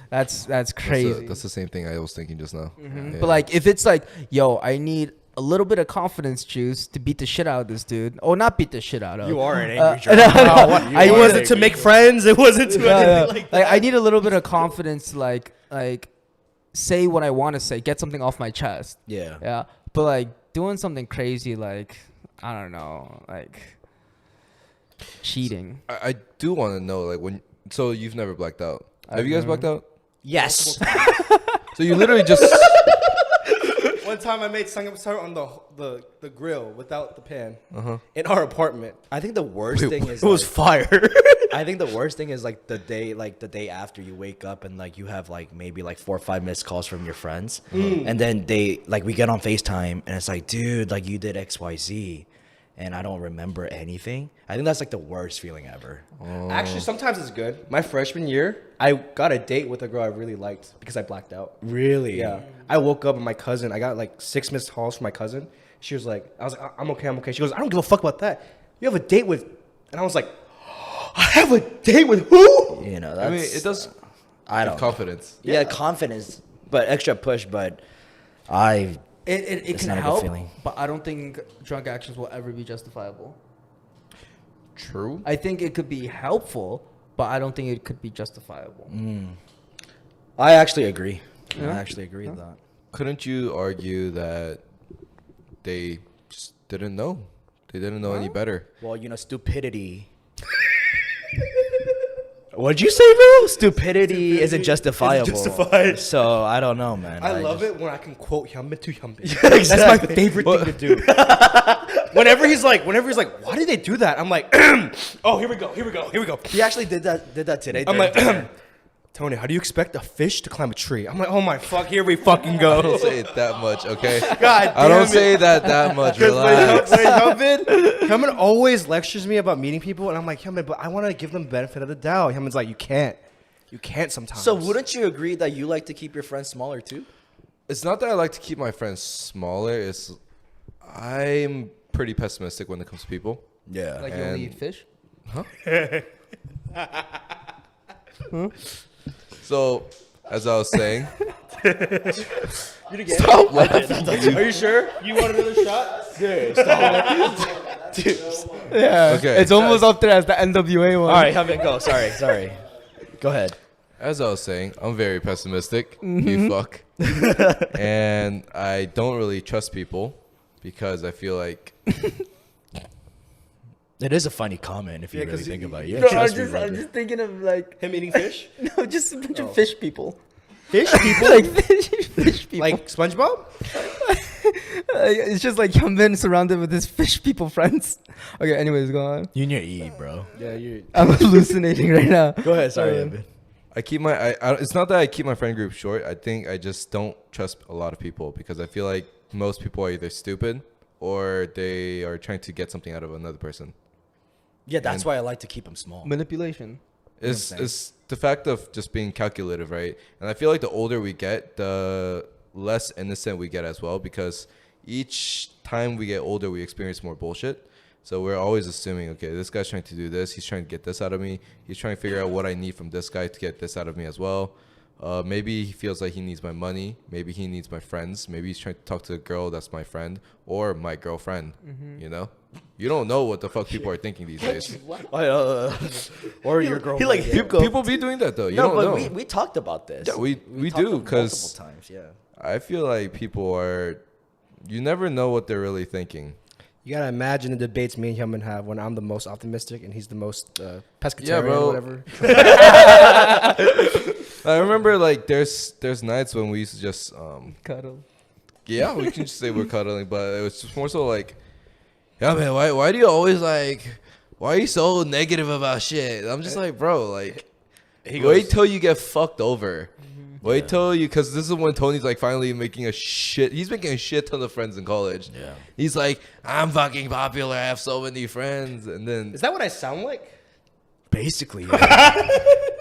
that's crazy. That's the same thing I was thinking just now. Yeah. But like if it's like, yo, I need a little bit of confidence juice to beat the shit out of this dude. Or not beat the shit out of. You are an Uh, angry drunk. no, What? I It was- wasn't to make friends. It wasn't to Yeah, anything yeah. like that. Like I need a little bit of confidence to like say what I want to say, get something off my chest. Yeah. Yeah. But like doing something crazy like I don't know, like cheating. I do want to know, like, when. So you've never blacked out. Have I've you guys never. blacked out? Yes. So you literally just. One time I made samgyeopsal on the grill without the pan Uh-huh. in our apartment. I think the worst Wait, thing is It was like, fire. I think the worst thing is like the day after you wake up and like you have like maybe like 4 or 5 missed calls from your friends, and then we get on FaceTime and it's like, dude, like you did XYZ, and I don't remember anything, I think that's like the worst feeling ever. Actually, sometimes it's good. My freshman year, I got a date with a girl I really liked because I blacked out. Really? Yeah. I woke up and my cousin, I got like 6 missed calls from my cousin. She was like, I was like, I'm okay. She goes, I don't give a fuck about that. You have a date with, and I was like, I have a date with who? You know, that's, I mean, it does. I don't know. Confidence. Yeah, confidence, but extra push. But It It's can not a good help, feeling. but I don't think drunk actions will ever be justifiable. True. I think it could be helpful, but I don't think it could be justifiable. I actually agree. Yeah. I actually agree with that. Couldn't you argue that they just didn't know? They didn't know any better. Well, you know, stupidity. What'd you say, bro? Stupidity isn't justifiable. justified. So I don't know, man. I love just- it when I can quote Hyunbin to Hyunbin. Exactly. That's my favorite thing to do. whenever he's like, why did they do that? I'm like, oh, here we go. He actually did that today. I'm during like, dinner. Tony, how do you expect a fish to climb a tree? I'm like, oh my fuck, here we fucking I go. don't say it that much, okay? God I don't damn it. say that much. Because Relax. Hyunbin always lectures me about meeting people, and I'm like, Hyunbin, but I want to give them benefit of the doubt. Hyunbin's like, you can't sometimes. So wouldn't you agree that you like to keep your friends smaller too? It's not that I like to keep my friends smaller. It's I'm pretty pessimistic when it comes to people. Yeah. Like you only And- eat fish? So, as I was saying, Are you sure? You want another shot? Dude, stop. Yeah. Okay. It's almost up there as the NWA one. All right, Hyunbin, go. Sorry. Go ahead. as I was saying, I'm very pessimistic. You fuck. And I don't really trust people because I feel like It is a funny comment if you Yeah, really 'cause think about it. No, Yeah, trust me, I'm brother. just thinking of like Him eating fish? no, just a bunch of fish people. Fish people? Like fish people. Like SpongeBob? It's just like I'm been surrounded with his fish people friends. Okay, anyways, go on. You need to eat, bro. Yeah, you. I'm hallucinating right now. Go ahead. Sorry, Um, Hyunbin. I keep my. It's not that I keep my friend group short. I think I just don't trust a lot of people because I feel like most people are either stupid or they are trying to get something out of another person. Yeah, that's and- why I like to keep them small. Manipulation. It's the fact of just being calculative, right? And I feel like the older we get, the less innocent we get as well, because each time we get older, we experience more bullshit. So we're always assuming, okay, this guy's trying to do this. He's trying to get this out of me. He's trying to figure out what I need from this guy to get this out of me as well. Maybe he feels like he needs my money. Maybe he needs my friends. Maybe he's trying to talk to a girl that's my friend or my girlfriend. You know? You don't know what the fuck people are thinking these days. Or your girl. he like might- hip- People be doing that though. You No, don't but know. we talked about this. Yeah, we talked do, about 'cause- multiple times. Yeah. I feel like people are. You never know what they're really thinking. You gotta imagine the debates me and Hyunbin have when I'm the most optimistic and he's the most pescatarian Yeah, bro. or whatever. I remember like there's nights when we used to just Cuddle. yeah, we can just say we're cuddling, but it was just more so like, yeah, man, why do you always like, why are you so negative about shit? I'm just like, bro, like, wait till you get fucked over. Wait till you, because this is when Tony's like finally making a shit. He's making a shit ton of friends in college. Yeah. He's like, I'm fucking popular. I have so many friends, and then Is that what I sound like? Basically, yeah.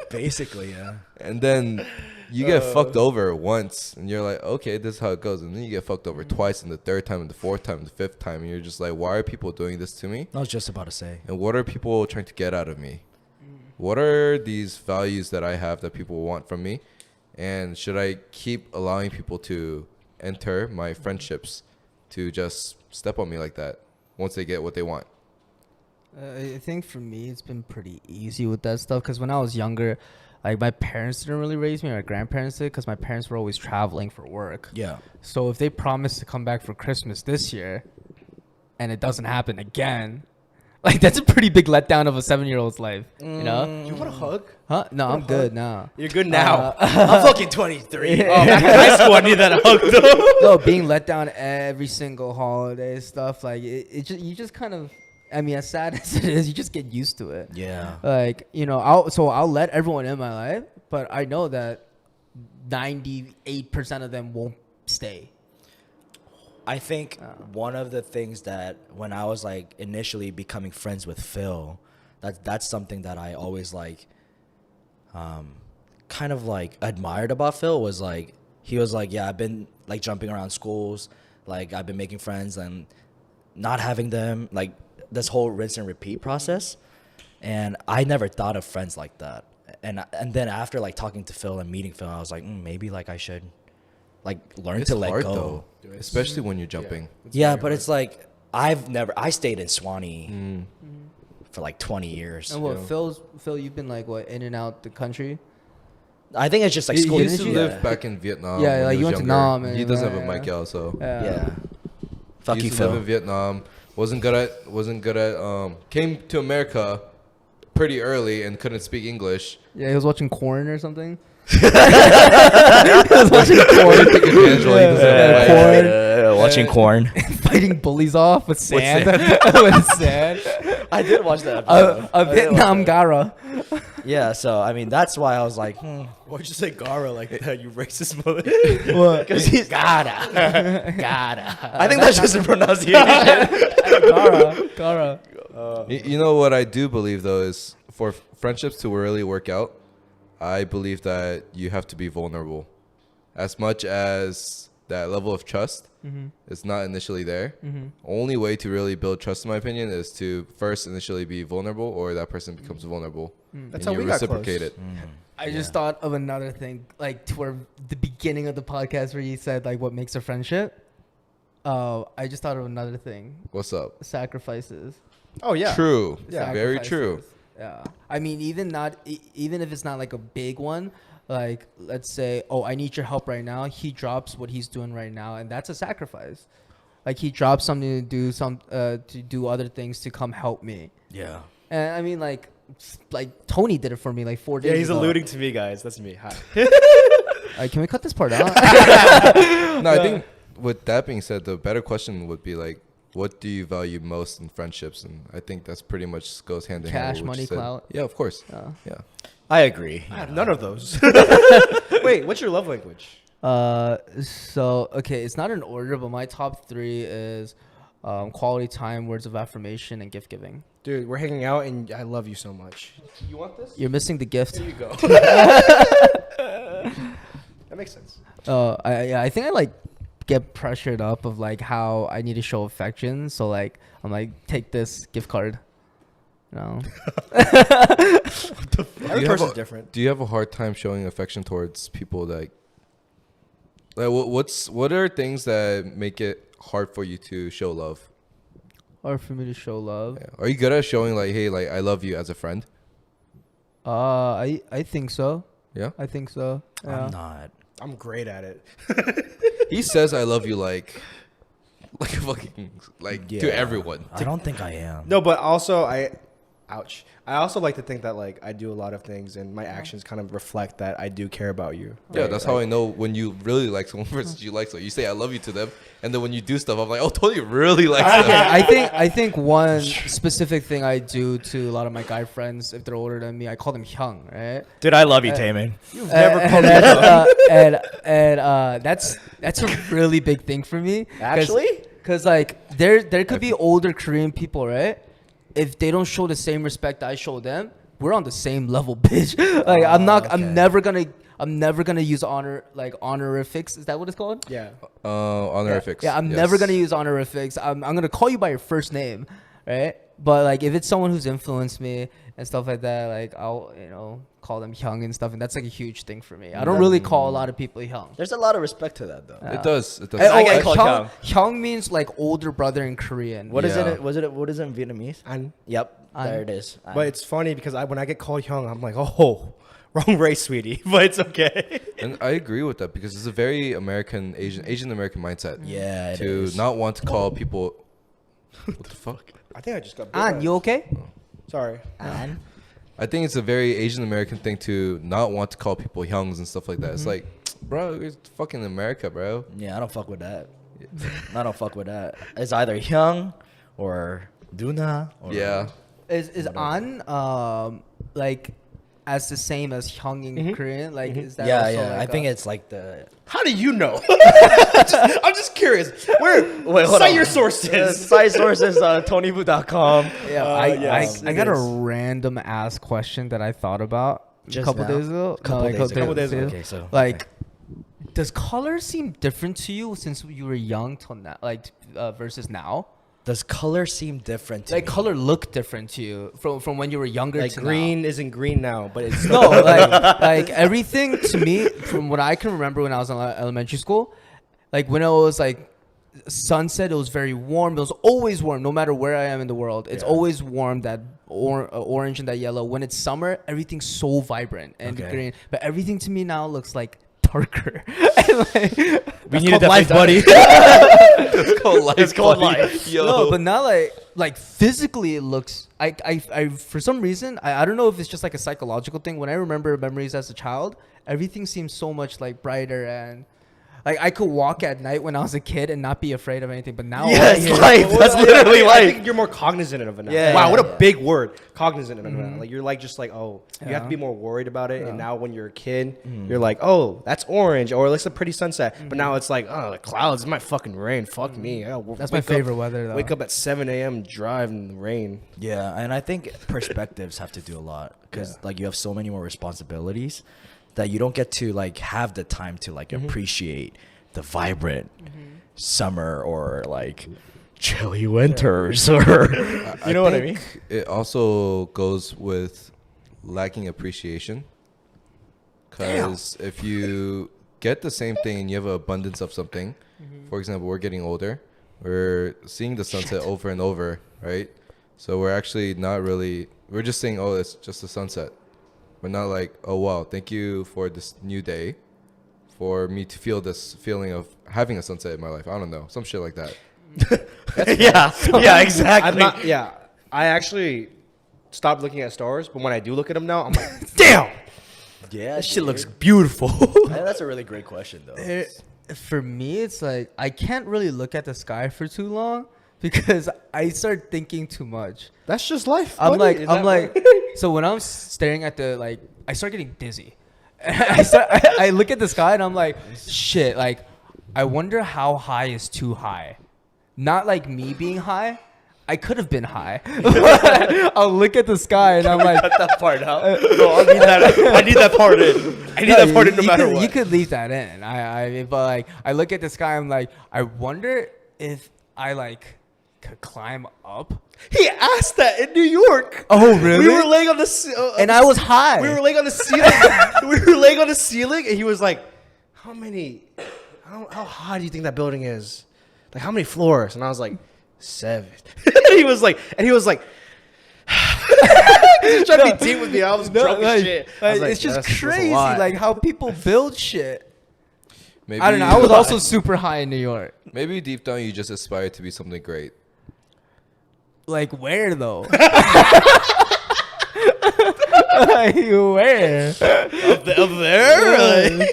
Basically, yeah. And then you get fucked over once, and you're like, okay, this is how it goes. And then you get fucked over twice, and the third time, and the fourth time, and the fifth time, and you're just like, why are people doing this to me? I was just about to say. And what are people trying to get out of me? What are these values that I have that people want from me? And should I keep allowing people to enter my friendships to just step on me like that once they get what they want? I think for me, it's been pretty easy with that stuff because when I was younger, like my parents didn't really raise me, or my grandparents did, because my parents were always traveling for work. Yeah. So if they promise to come back for Christmas this year, and it doesn't happen again, like that's a pretty big letdown of a 7-year-old's life. You know? You want a hug? Huh? No, I'm good now. You're good now. I'm fucking 23. Oh, back in high school, I need that hug though. No, being let down every single holiday stuff, like it just you just kind of, I mean, as sad as it is, you just get used to it. Yeah. Like, you know, I'll let everyone in my life, but I know that 98% of them won't stay. I think one of the things that when I was like initially becoming friends with Phil, that's something that I always like, kind of like admired about Phil was like he was like, yeah, I've been like jumping around schools, like I've been making friends and not having them, like this whole rinse and repeat process, and I never thought of friends like that. And then after like talking to Phil and meeting Phil, I was like, maybe like I should like learn It's to let hard go. though, especially when you're jumping. Yeah, but it's like I stayed in Swanee for like 20 years. And what, Phil, you've been like what, in and out the country? I think it's just like He school. used to you? live Yeah. back in Vietnam. Yeah, when like he you was went to younger. Nam and He doesn't have a yeah. mic out, so Yeah. Fuck he you, used to live in Phil. Vietnam. Wasn't good at. Came to America pretty early and couldn't speak English. Yeah, he was watching Corn or something. Taking advantage while he doesn't have a mic. Corn. Watching corn. Fighting bullies off with sand. sand. With sand. I did watch that episode. A Vietnam Gara. Yeah, so I mean that's why I was like, Why'd you say Gara like that, you racist mother? What? because he's gotta. I think that's just a pronunciation. Gara. You know what I do believe though is for friendships to really work out, I believe that you have to be vulnerable. As much as that level of trust is not initially there, only way to really build trust, in my opinion, is to first initially be vulnerable, or that person becomes vulnerable. That's and how you we got reciprocate close. it. I just thought of another thing, like toward the beginning of the podcast where you said like what makes a friendship. I just thought of another thing. What's up? Sacrifices. Oh yeah. True. Yeah. Very true. Sacrifices. Yeah. I mean, even if it's not like a big one, like let's say, oh, I need your help right now. He drops what he's doing right now, and that's a sacrifice. Like he drops something to do other things to come help me. Yeah. And I mean, like Tony did it for me like 4 days. Yeah, he's ago. alluding to me, guys. That's me. Hi. Can we cut this part out? No, I think with that being said, the better question would be like, what do you value most in friendships? And I think that's pretty much goes hand in hand. Cash, with what money, you said. clout. Yeah, of course. Yeah. Yeah. I agree. I have none of those. Wait, what's your love language? So okay, it's not in order, but my top 3 is quality time, words of affirmation, and gift giving. Dude, we're hanging out and I love you so much. You want this? You're missing the gift. Here you go. That makes sense. I think I like get pressured up of like how I need to show affection. So like I'm like, take this gift card. No. Every person's different. Do you have a hard time showing affection towards people that what are things that make it hard for you to show love? Or for me to show love. Yeah. Are you good at showing like, hey, like I love you as a friend? I think so. Yeah. I think so. Yeah. I'm not. I'm great at it. He says I love you like a fucking like Yeah. to everyone. I don't think I am. No, but also I also like to think that like I do a lot of things and my actions kind of reflect that I do care about you. Yeah, right? that's how I know when you really like someone versus you like someone. You say I love you to them, and then when you do stuff, I'm like, oh, totally really like Okay, them. I think one specific thing I do to a lot of my guy friends if they're older than me, I call them hyung, right? Dude, I love you, Taemin. You've never called me that's a really big thing for me. Actually? Because like there could be older Korean people, right? If they don't show the same respect I show them, we're on the same level, bitch. Like I'm never gonna use honorifics. Is that what it's called? Yeah. Honorifics. Yeah, I'm yes. never gonna use honorifics. I'm gonna call you by your first name, right? But like if it's someone who's influenced me and stuff like that, like I'll call them hyung and stuff, and that's like a huge thing for me. I don't really call a lot of people hyung. There's a lot of respect to that, though. It does. It does. I get called hyung means like older brother in Korean. What is Yeah. it? What is it in Vietnamese? And Yep, An. there it is. but it's funny because when I get called young, I'm like, oh, wrong race, sweetie. But it's okay. And I agree with that because it's a very American, Asian American mindset. Yeah, it to is. not want to call people. What the fuck? I think I just got. An, you okay? Sorry. And I think it's a very Asian American thing to not want to call people youngs and stuff like that. It's like, bro, it's fucking America, bro. yeah, I don't fuck with that. I don't fuck with that. It's either Hyung or Duna. Or Yeah. Is an like as the same as Hyung in Korean? Like, is that Yeah, also yeah. like I think a- it's like the. How do you know? I'm just curious. Wait, hold cite on. your sources. Site sources, TonyBoo.com. Yeah, yes, I it got a is. random ass question that I thought about a Just couple now? days ago. Couple days ago. Couple days ago. Okay, so Like, does color seem different to you since you were young till now, like versus now? does color seem different to Like, me? color look different to you from when you were younger Like to green isn't green now, but it's now? No, like everything to me from what I can remember when I was in elementary school, like when it was like sunset, it was very warm. It was always warm, no matter where I am in the world. It's always warm. That orange and that yellow. When it's summer, everything's so vibrant and Okay. green. But everything to me now looks like darker. And, like, we need a life, buddy. It's called life. It's called buddy. life. Yo. no, but now like physically it looks. I for some reason I don't know if it's just like a psychological thing. When I remember memories as a child, everything seems so much like brighter and. Like I could walk at night when I was a kid and not be afraid of anything, but now Yes, all I hear- life. That's literally I life. think you're more cognizant of it now. Yeah, wow, yeah, what a yeah. big word. Cognizant of it now. Like you're like just like, oh, you have Yeah. to be more worried about it. And Yeah. now when you're a kid, you're like, oh, that's orange, or it looks a pretty sunset. But now it's like, oh, the clouds, it might fucking rain. Fuck me. That's my favorite weather though. Wake up at 7 a.m. drive in the rain. Yeah, and I think perspectives have to do a lot because like you have so many more responsibilities that you don't get to like have the time to like appreciate the vibrant summer or like chilly winters or you know what I mean? think it also goes with lacking appreciation. Because if you get the same thing and you have an abundance of something, for example, we're getting older, we're seeing the sunset over and over, right? So we're actually not really, we're just saying, oh, it's just a sunset. We're not like, oh, wow, thank you for this new day, for me to feel this feeling of having a sunset in my life. I don't know, some shit like that. yeah, exactly. I'm not, yeah. I actually stopped looking at stars, but when I do look at them now, I'm like, damn, Yeah, that shit looks beautiful. That's a really great question though. For me, it's like I can't really look at the sky for too long because I start thinking too much. That's just life. I'm buddy. like, so when I'm staring at the like, I start getting dizzy. I look at the sky and I'm like, shit. Like, I wonder how high is too high. Not like me being high. I could have been high. I'll look at the sky and I'm like, Cut that part out. no, I need that part in. I need that part in no matter could, what. You could leave that in. But like, I look at the sky. I'm like, I wonder if I like could climb up. He asked that in New York. Oh, really? We were laying on And I was high. We were laying on the ceiling. We were laying on the ceiling, and he was like, how high do you think that building is? Like, how many floors? And I was like, 7. he was like, he was trying to be deep with me. I was drunk as shit. I was like, it's just that's a crazy, lot. like how people build shit. Maybe, I don't know. I was also super high in New York. maybe deep down you just aspire to be something great. Like where though? Like where? up there.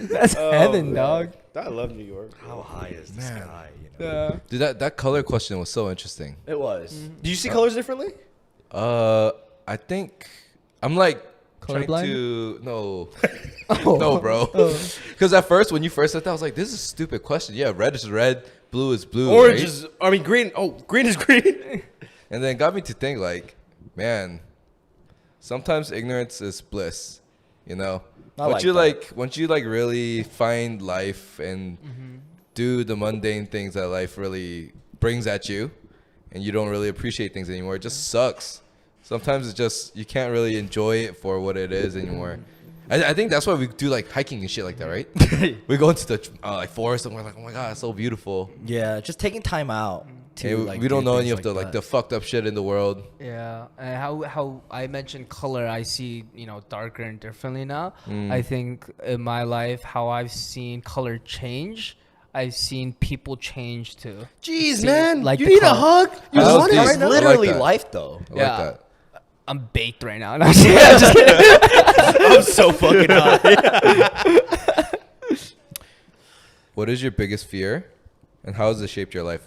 That's heaven, dog. I love New York. How high is the sky? You know? Dude, that color question was so interesting. It was. Do you see colors differently? I think I'm like trying Colorblind? to no, Oh. no, bro. Because at first, when you first said that, I was like, "This is a stupid question." Yeah, red is red, blue is blue, Orange right? is, I mean, green. Oh, green is green. And then it got me to think, like, man, sometimes ignorance is bliss. You know, I once like you really find life and do the mundane things that life really brings at you, and you don't really appreciate things anymore, it just sucks. Sometimes it's just you can't really enjoy it for what it is anymore. I think that's why we do like hiking and shit like that, right? We go into the like forest and we're like, oh my god, it's so beautiful. Yeah, just taking time out to And like we don't do know things any of the that. like the fucked up shit in the world. Yeah, and how I mentioned color, I see darker and differently now. I think in my life, how I've seen color change, I've seen people change too. Jeez, See, man. like You the need a color. hug? You I want it love right these. now? I like literally that. life though. I Yeah. like that. I'm baked right now. No, I'm just kidding. I'm so fucking hot. What is your biggest fear, and how has it shaped your life?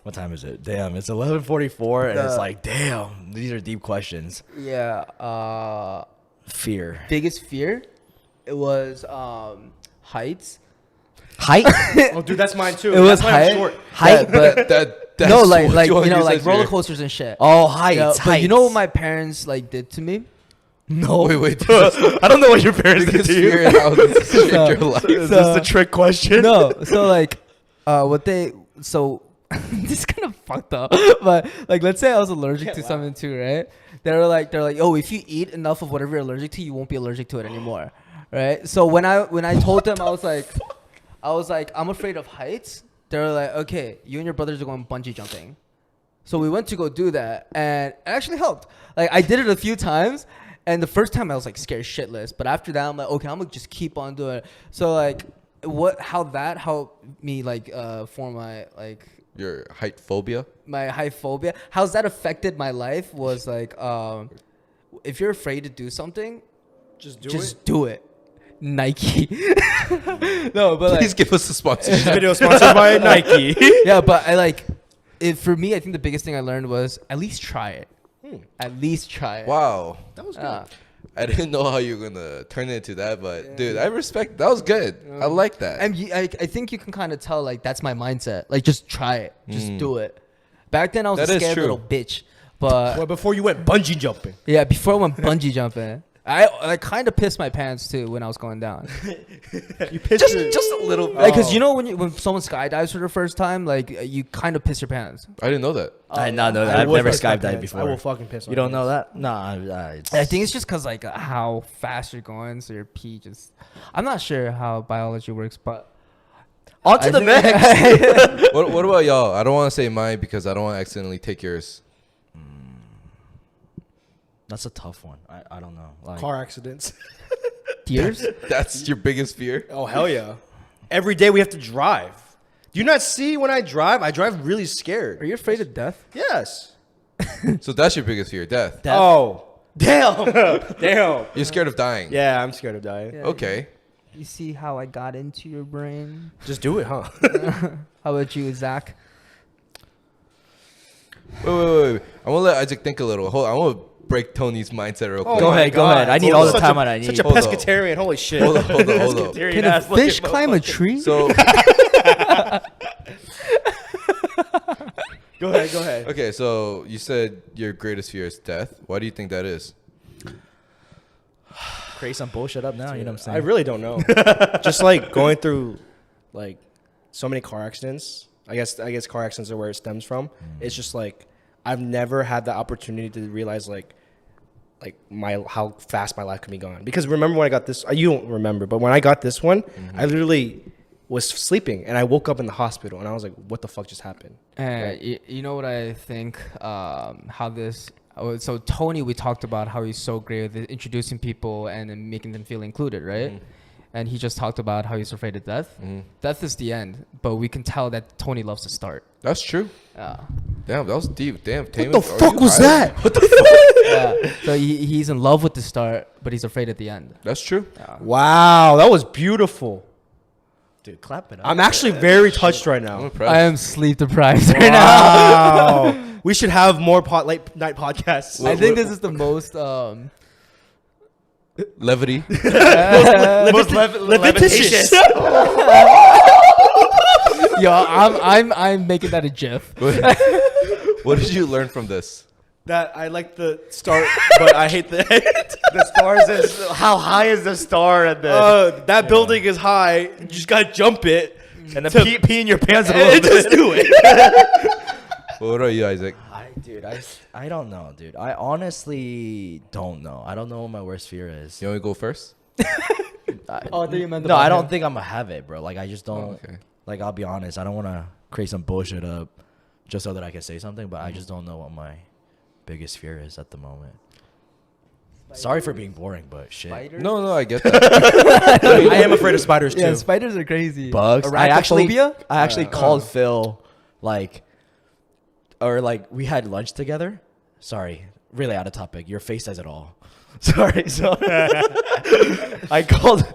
What time is it? Damn, it's 11:44, and it's The- like, damn, these are deep questions. Yeah. Fear. Biggest fear? It was heights. Height? Oh, dude, that's mine too. It was that's why I'm height. short. Height? but That's no, like what like you you wanna know use like as your- roller coasters and shit. Oh, heights. Yeah, heights. but you know what my parents like did to me? No. Wait. I don't know what your parents did Biggest to you. fear in how this is your life. Is this the trick question? No, so like, this is kind of fucked up, but like, let's say I was allergic to something too, right? They're like, oh, if you eat enough of whatever you're allergic to, you won't be allergic to it anymore, right? So when I told them, I was like, I'm afraid of heights. They're like, okay, you and your brothers are going bungee jumping. So we went to go do that, and it actually helped. Like, I did it a few times, and the first time I was like scared shitless, but after that I'm like, okay, I'm gonna just keep on doing it. So like, how that helped me like form my like Your height phobia. my height phobia. How's that affected my life was like, if you're afraid to do something, Just do just it. do it. Nike. No, but Please like, give us a sponsorship. This video sponsored by Nike. yeah, but I like it. For me, I think the biggest thing I learned was at least try it. At least try it. Wow. That was good. I didn't know how you were gonna turn it into that, but dude, I respect. That was good. I like that. And I think you can kind of tell like that's my mindset. Like just try it, just do it. Back then I was That a is scared true. little bitch, but Well, before you went bungee jumping. yeah, before I went bungee jumping, I kind of pissed my pants too when I was going down. You pissed just a little bit. Like, cause you know when someone skydives for the first time, like you kind of piss your pants. I didn't know that. I did not know that. I I've will never piss my skydived pants. before. I will fucking piss. You don't know that? Nah. I think it's just cause like how fast you're going, so your pee just. I'm not sure how biology works, but On to I the think- next. What about y'all? I don't want to say mine because I don't want to accidentally take yours. That's a tough one. I don't know. Like, Car accidents. Tears. That's your biggest fear. Oh hell yeah! Every day we have to drive. Do you not see when I drive? I drive really Are scared. you afraid of death? Yes. So that's your biggest fear, death. Death. Oh Damn. damn. You're scared of dying. Yeah, I'm scared of dying. Yeah. Okay. You see how I got into your brain? Just do it, huh? How about you, Zach? Wait. I want to let Isaac think a little. Hold on. I want to break Tony's mindset real quick. Go my ahead, go ahead. I need all the Such time a- I need. Such a Hold up. pescatarian. Holy shit. Hold up. Can a fish climb a tree? So, Go ahead. okay, so you said your greatest fear is death. Why do you think that is? Create some bullshit up now. You know what I'm saying? I really don't know. Just like going through like so many car accidents. I guess car accidents are where it stems from. It's just like I've never had the opportunity to realize like how fast my life can be gone. Because remember when I got this, you don't remember, but when I got this one, I literally was sleeping and I woke up in the hospital and I was like, what the fuck just happened? And you know what I think? How this. So Tony, we talked about how he's so great at introducing people and then making them feel included, right? And he just talked about how he's afraid of death. Death is the end, but we can tell that Tony loves to start. That's true. Yeah. Damn, that was deep. Damn, What the fuck was that? What the fuck? Yeah. So he's in love with the start, but he's afraid at the end. That's true. Wow, that was beautiful. Dude, clap it up. I'm actually very touched right I'm now. impressed. I am sleep deprived right now. Wow. We should have more late night podcasts. I think this is the most Levity. Levititious. yo, I'm making that a GIF. What did you learn from this? That I like the start, but I hate the end. The stars is how high is the star and then That building is high. You just gotta jump it. and then to- pee in your pants a little And bit. just do it. What about you, Isaac? I don't know, dude. I honestly don't know. I don't know what my worst fear is. You want to go first? Oh, I thought you meant No, I don't think I'm gonna have it, bro. Like I just don't. Okay. Like I'll be honest. I don't want to create some bullshit up just so that I can say something. But I just don't know what my biggest fear is at the moment. Sorry for being boring, but shit. Spiders? No, I get that. I am afraid of spiders too. Yeah, spiders are crazy. Bugs. Arachnophobia? I actually called Phil, like we had lunch together. Sorry, really out of topic. Your face says it all. Sorry. So I called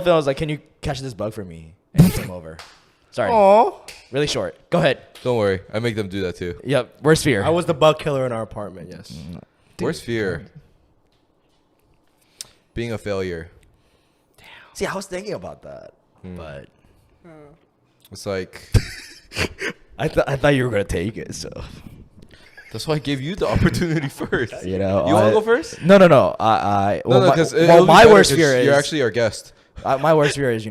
Phil. I was like, "Can you catch this bug for me?" And he came over. Sorry. Aw. Really short. Go ahead. Don't worry, I make them do that too. Yep. Worst fear. I was the bug killer in our apartment. Yes. Worst fear. Being a failure. See, I was thinking about that, but It's like I thought you were gonna take it. So that's why I gave you the opportunity first. you know, You want to go first? No. I No, well, because my worst fear is you're actually our guest. my worst fear is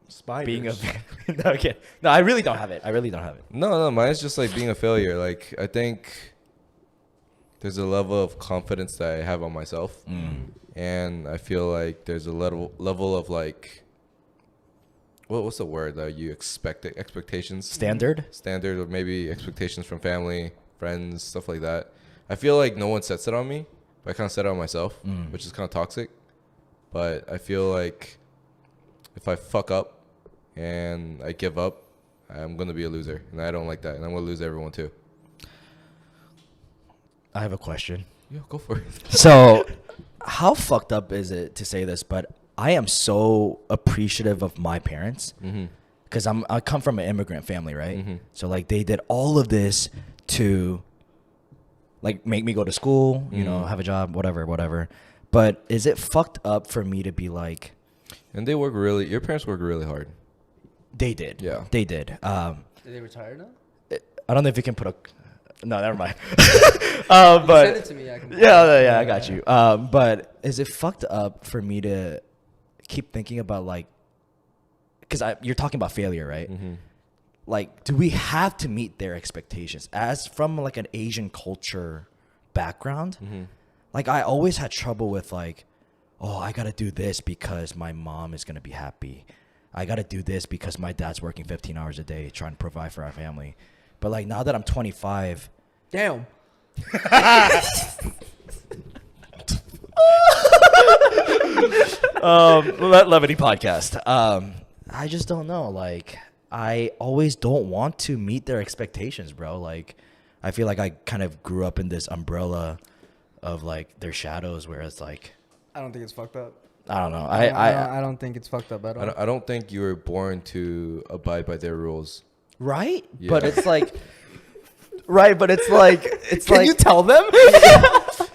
Spiders. being a no, okay. No, I really don't have it. No, mine's just like being a failure. Like I think there's a level of confidence that I have on myself, and I feel like there's a level of like what's the word that you expect expectations Standard. or maybe expectations from family, friends, stuff like that. I feel like no one sets it on me, but I kind of set it on myself, which is kind of toxic. But I feel like if I fuck up and I give up, I'm gonna be a loser, and I don't like that, and I'm gonna lose everyone too. I have a question. Yeah, go for it. So, how fucked up is it to say this? But I am so appreciative of my parents because I come from an immigrant family, right? So like they did all of this to like make me go to school, you know, have a job, whatever. But is it fucked up for me to be like, And your parents work really hard. they did? Yeah. They did. Did they retire now? I don't know if you can put a. No, never mind. But Send it to me. I can. yeah, I got you. But is it fucked up for me to keep thinking about like, because you're talking about failure, right? Like, do we have to meet their expectations? As from like an Asian culture background, like I always had trouble with like, oh, I gotta do this because my mom is gonna be happy. I gotta do this because my dad's working 15 hours a day trying to provide for our family. But like now that I'm 25, Damn. Levity podcast. I just don't know. Like, I always don't want to meet their expectations, bro. Like, I feel like I kind of grew up in this umbrella of like their shadows, where it's like, I don't think it's fucked up. I don't know. I don't think it's fucked up at all. I don't think you were born to abide by their rules. right? Yeah. But it's like, right? But it's like, Can you tell them?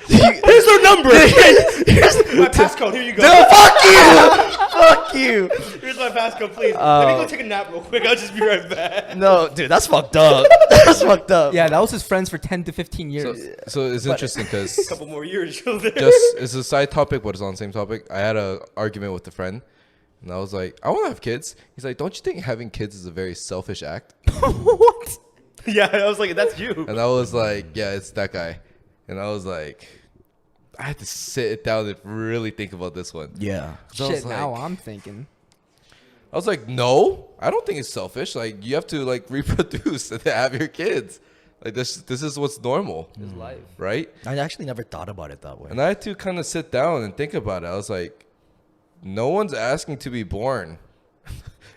Here's their number. My passcode. Here you go. fuck you, fuck you. Here's my passcode, please. Let me go take a nap real quick. I'll just be right back. No, dude, that's fucked up. That's fucked up. Yeah, that was his friends for 10 to 15 years. So it's interesting because A couple more years, you'll there. just it's a side topic, but it's on the same topic. I had an argument with a friend, and I was like, I want to have kids. He's like, don't you think having kids is a very selfish act? What? Yeah, I was like, that's you. And I was like, yeah, it's that guy. And I was like, I had to sit down and really think about this one. Yeah. So I was Shit, now like- I'm thinking. I was like, no, I don't think it's selfish. Like, you have to like reproduce and have your kids. Like this is what's normal, His life. right? I actually never thought about it that way. And I had to kind of sit down and think about it. I was like, no one's asking to be born.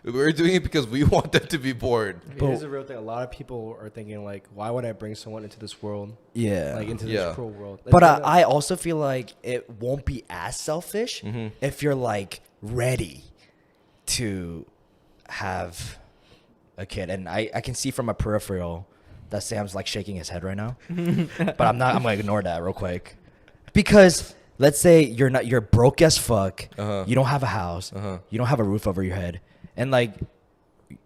We're doing it because we want them to be born. I mean, here's the real thing. A lot of people are thinking like, why would I bring someone into this world? Yeah. Like into Yeah. this cruel world. But Like, I also feel like it won't be as selfish if you're like ready to have a kid. And I can see from a peripheral that Sam's like shaking his head right now. But I'm gonna ignore that real quick. Because let's say you're broke as fuck, you don't have a house, you don't have a roof over your head, and like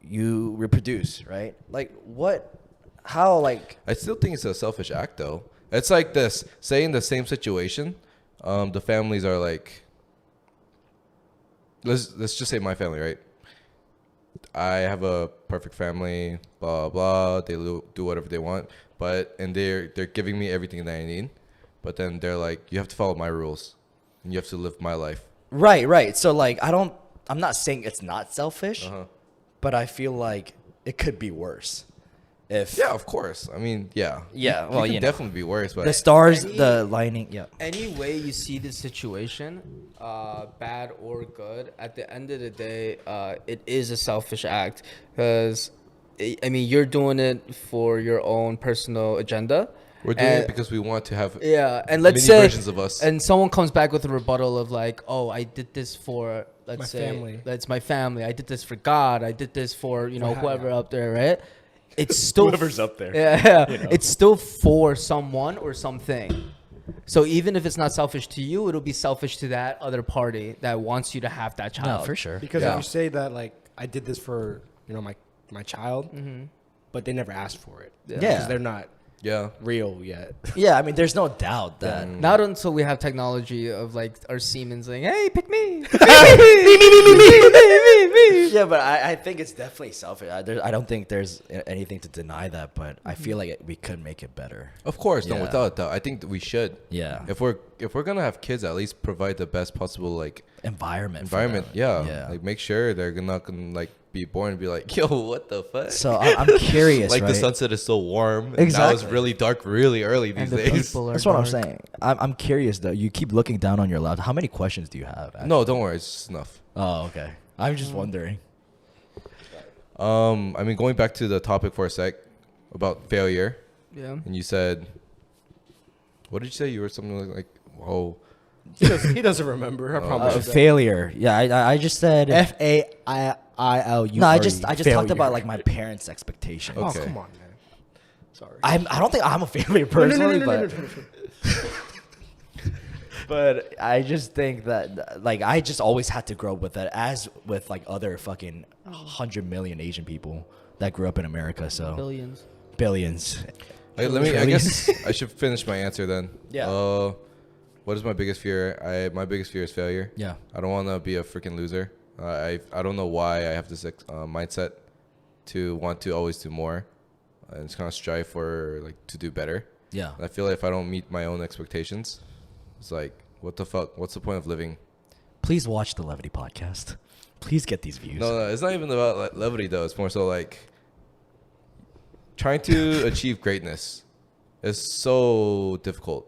you reproduce, right? Like how like I still think it's a selfish act, though. It's like this: say in the same situation, the families are like, let's just say my family, right? I have a perfect family, blah blah. They do whatever they want, and they're giving me everything that I need, but then they're like, you have to follow my rules, and you have to live my life. right. So like I'm not saying it's not selfish, but I feel like it could be worse. If Yeah, of course. I mean, yeah. Yeah, You well, can you know. definitely be worse, but the stars, Any- the lining, yeah. Any way you see the situation, bad or good, at the end of the day, it is a selfish act. Because, I mean, you're doing it for your own personal agenda. We're doing it because we want to have yeah, and let's mini say versions of us. and someone comes back with a rebuttal of like, oh, I did this for let's My say family. that's my family. I did this for God. I did this for For whoever yeah. up there, right? It's still Whoever's up there. Yeah, you know. it's still for someone or something. So even if it's not selfish to you, it'll be selfish to that other party that wants you to have that child. No, for sure. Because Yeah. if you say that, like, I did this for, my child, Mm-hmm. but they never asked for it. Yeah. Because they're not Yeah. real yet. Yeah, I mean, there's no doubt that. Not until we have technology of like our semen saying, "Hey, pick me." Yeah, but I think it's definitely selfish. I don't think there's anything to deny that, but I feel like we could make it better. Of course, no, Yeah. without a doubt. I think that we should. Yeah. If we're gonna have kids, at least provide the best possible like Environment. for environment. them. Yeah. Yeah. Like make sure they're not gonna like be born and be like, yo, what the fuck? So I'm curious, like right? the sunset is so warm. And now it's Exactly. really dark, really early And these the days. people are That's what I'm dark. saying. I'm curious though. You keep looking down on your lap. How many questions do you have? Actually? No, don't worry, it's just enough. Oh, okay. I'm just wondering. I mean, going back to the topic for a sec about failure, Yeah. and you said, what did you say? You were something like, whoa. He doesn't remember. I promise. you that. Failure. Yeah, I just said. FAILU. No, I just talked about like my parents' expectations. Oh, Okay. come on, man. Sorry. I don't think I'm a failure personally, but I just think that like I just always had to grow up with that, as with like other fucking 100 million Asian people that grew up in America. So Billions. billions. I guess I should finish my answer then. Yeah. What is my biggest fear? My biggest fear is failure. Yeah. I don't want to be a freaking loser. I don't know why I have this mindset to want to always do more, and it's kind of strive for like to do better. Yeah. And I feel like if I don't meet my own expectations, it's like, what the fuck? What's the point of living? Please watch the Levity podcast. Please get these views. No, it's not even about like, levity though. It's more so like trying to achieve greatness is so difficult.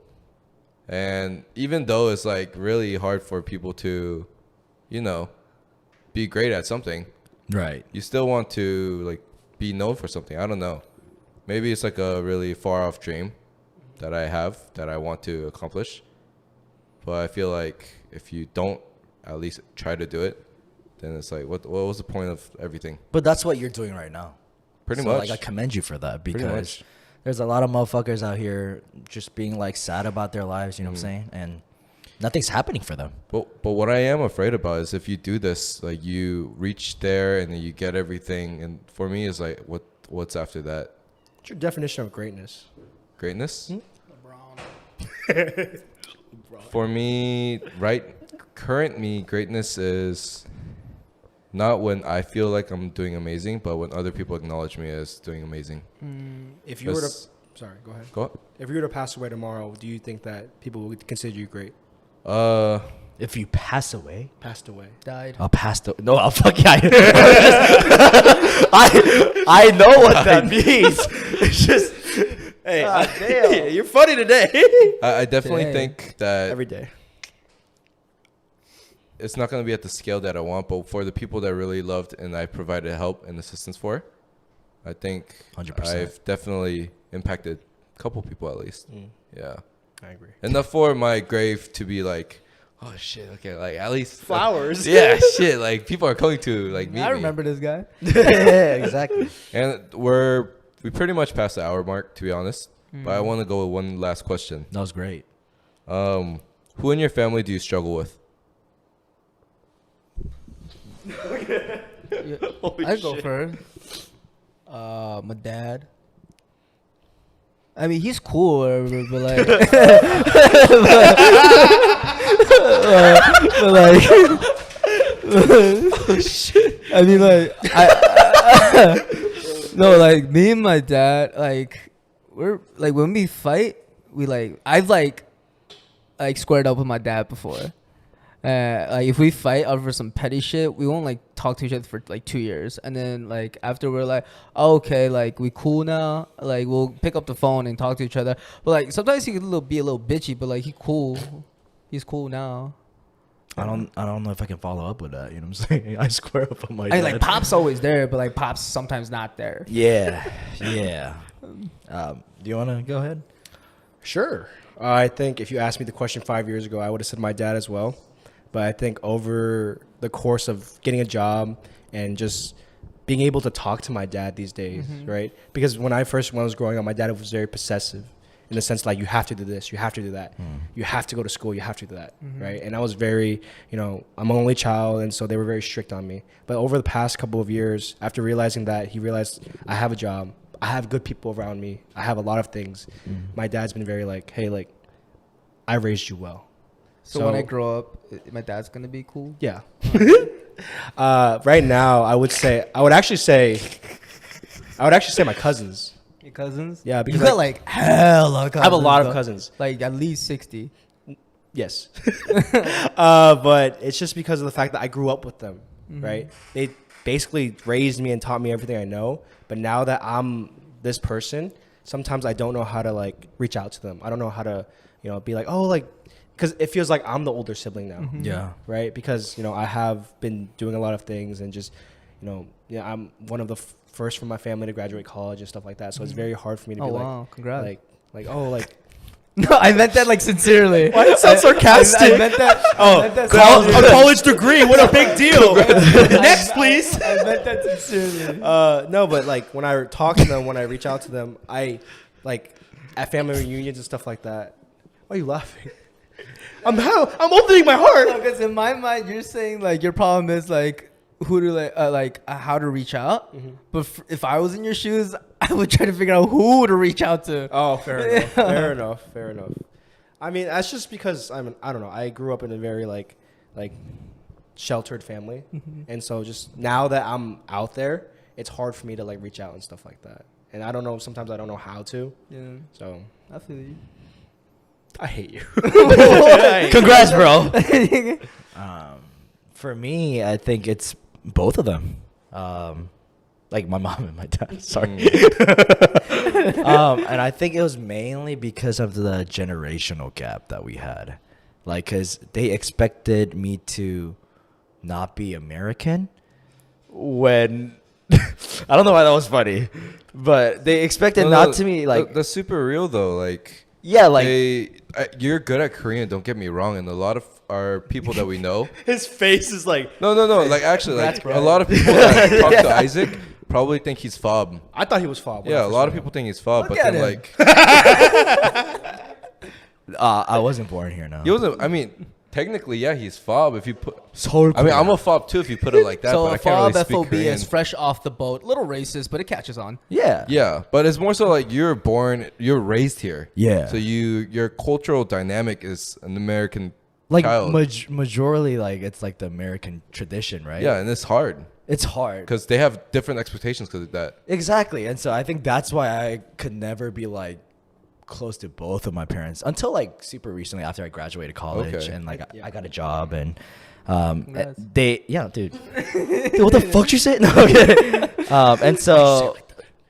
And even though it's like really hard for people to, be great at something, Right. you still want to like be known for something. I don't know. Maybe it's like a really far off dream that I have that I want to accomplish. But I feel like if you don't at least try to do it, then it's like, what was the point of everything? But that's what you're doing right now. Pretty So, much. Like I commend you for that, Pretty because much. there's a lot of motherfuckers out here just being like sad about their lives, you know what I'm saying? And nothing's happening for them. But what I am afraid about is if you do this, like you reach there and then you get everything, and for me is like what's after that? What's your definition of greatness? Greatness? LeBron. For me, current me, greatness is not when I feel like I'm doing amazing, but when other people acknowledge me as doing amazing. If you were to, That's- sorry, go ahead. Go on. If you were to pass away tomorrow, do you think that people would consider you great? If you pass away, Passed away. Died. I'll pass the no. I'll fuck yeah. I know what that means. It's just Hey, damn. you're funny today. I definitely Dang. think that Every day. it's not going to be at the scale that I want, but for the people that I really loved and I provided help and assistance for, I think 100%. I've definitely impacted a couple people at least. Yeah. I agree. Enough for my grave to be like, oh shit, okay, like at least Flowers. yeah, shit, like people are coming to like meet I me. remember this guy. yeah, exactly. And we pretty much passed the hour mark, to be honest. But I want to go with one last question. That was great. Who in your family do you struggle with? Yeah, I go first. My dad. I mean, he's cool, or whatever, but like, but like, oh shit. I mean, like, no, like me and my dad, like, we're like when we fight, I've like squared up with my dad before. Like if we fight over some petty shit, we won't like talk to each other for like 2 years, and then like after we're like, oh, okay, like we cool now, like we'll pick up the phone and talk to each other. But like sometimes he could be a little bitchy, but like he's cool now. I don't know if I can follow up with that. You know what I'm saying? I square up on my I mean, dad. like Pop's always there, but like Pop's sometimes not there. Yeah, yeah. Do you want to go ahead? Sure. I think if you asked me the question 5 years ago, I would have said my dad as well. But I think over the course of getting a job and just being able to talk to my dad these days, right? Because when I was growing up, my dad was very possessive in the sense like, you have to do this, you have to do that, you have to go to school, you have to do that, right? And I was very, I'm an only child, and so they were very strict on me. But over the past couple of years, after realizing that, he realized I have a job, I have good people around me, I have a lot of things. My dad's been very like, hey, like, I raised you well. So when I grow up, my dad's gonna be cool. Yeah. Right now, I would actually say my cousins. Your cousins? Yeah, because you got like hella cousins. I have a lot of though. cousins. Like at least 60. Yes. But it's just because of the fact that I grew up with them, right? They basically raised me and taught me everything I know. But now that I'm this person, sometimes I don't know how to like reach out to them. I don't know how to, be like, oh, like, because it feels like I'm the older sibling now. Yeah. Right. Because, I have been doing a lot of things and just, I'm one of the first from my family to graduate college and stuff like that. So it's very hard for me to be like, congrats. No, I meant that like sincerely. Why it sound sarcastic? I meant that. A college degree, what a big deal. Next, please. I meant that sincerely. No, but like when I talk to them, when I reach out to them, I like at family reunions and stuff like that. Why are you laughing? I'm opening my heart. Because in my mind, you're saying like your problem is like how to reach out. But if I was in your shoes, I would try to figure out who to reach out to. Oh, fair enough. Fair enough. I mean, that's just because I don't know. I grew up in a very like sheltered family, and so just now that I'm out there, it's hard for me to like reach out and stuff like that. And I don't know. Sometimes I don't know how to. Yeah. So I feel you. I hate you. Congrats, bro. For me, I think it's both of them. Like my mom and my dad. Sorry. And I think it was mainly because of the generational gap that we had. Like, because they expected me to not be American when... I don't know why that was funny. But they expected not to be like... That's super real, though. Like... Yeah, like you're good at Korean. Don't get me wrong, and a lot of our people that we know. His face is like. No. Like actually, like a lot of people that talk to Isaac probably think he's fob. I thought he was fob. Yeah, a lot of people think he's fob, but then like. I wasn't born here now. He wasn't. I mean, technically, yeah, he's fob. If you put. Seoul, I mean, I'm a fob too. If you put it like that, So but I a can't really FOB speak FOB Korean. is fresh off the boat. Little racist, but it catches on. Yeah. Yeah, but it's more so like you're raised here. Yeah. So your cultural dynamic is an American Like child. majorly, like it's like the American tradition, right? Yeah, and it's hard It's hard. because they have different expectations because of that. Exactly. And so I think that's why I could never be like close to both of my parents until like super recently after I graduated college Okay. and like Yeah. I got a job and Congrats. dude, dude, what the fuck you say? No, okay. And so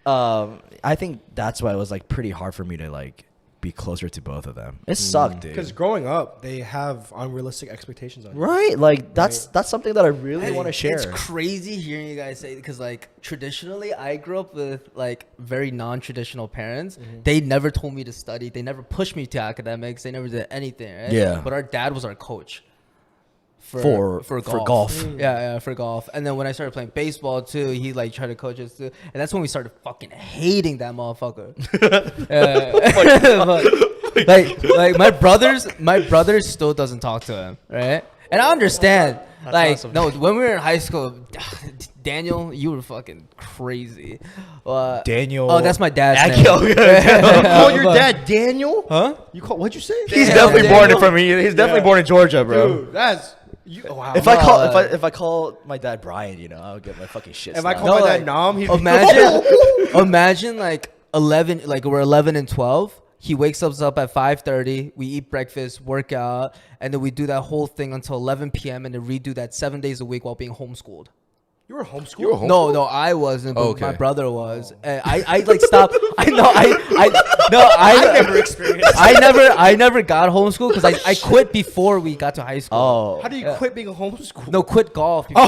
I think that's why it was like pretty hard for me to like be closer to both of them. It sucked, dude. Because growing up, they have unrealistic expectations on you. Right? Like that's something that I really want to share. It's crazy hearing you guys say because like traditionally I grew up with like very non-traditional parents. They never told me to study. They never pushed me to academics. They never did anything. Right? Yeah. But our dad was our coach For golf. Yeah, for golf. And then when I started playing baseball too, he like tried to coach us too. And that's when we started fucking hating that motherfucker. Like my brother still doesn't talk to him, right? And I understand. That's awesome. No, when we were in high school, Daniel, you were fucking crazy. Daniel. Oh, that's my dad's You name. Call your dad Daniel? Huh? What'd you say? He's Yeah, definitely Daniel. born from me. He's definitely born in Georgia, bro. Dude, that's you. Oh, wow. If I call my dad Brian, I'll get my fucking shit. If I slapped. call my like, dad Nam, he'd imagine like 11, like we're 11 and 12. He wakes us up at 5:30. We eat breakfast, work out, and then we do that whole thing until 11 p.m. and then redo that 7 days a week while being homeschooled. You were homeschooled? You were home- No, I wasn't, but Okay. my brother was. And I like stopped. I know. I never experienced. I never got homeschooled because I quit before we got to high school. Oh. How do you quit being a homeschool? No, quit golf. Before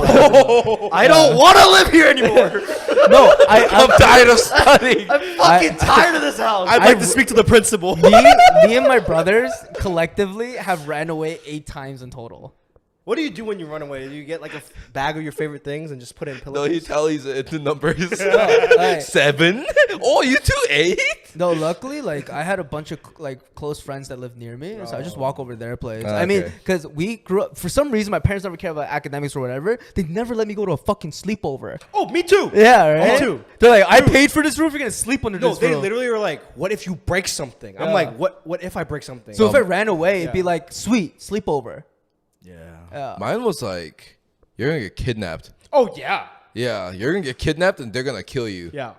I don't want to live here anymore. no, I'm tired of studying. Fucking tired of this house. I'd like to speak to the principal. me and my brothers collectively have ran away 8 times in total. What do you do when you run away? Do you get like a bag of your favorite things and just put it in No, pillows? he tallies it into numbers. Like, 7. Oh, you too 8. no, luckily, like I had a bunch of like close friends that lived near me, so I just walk over their place. Okay. I mean, because we grew up. For some reason, my parents never cared about academics or whatever. They never let me go to a fucking sleepover. Oh, me too. Yeah, right. too. They're like, I paid for this roof. You're gonna sleep under No, this they roof. literally were like, "What if you break something?" Yeah. I'm like, "What if I break something?" So if I ran away, it'd be yeah. like, sweet sleepover. Yeah. Yeah. Mine was like, you're gonna get kidnapped. oh yeah, Yeah, you're gonna get kidnapped and they're gonna kill you. yeah.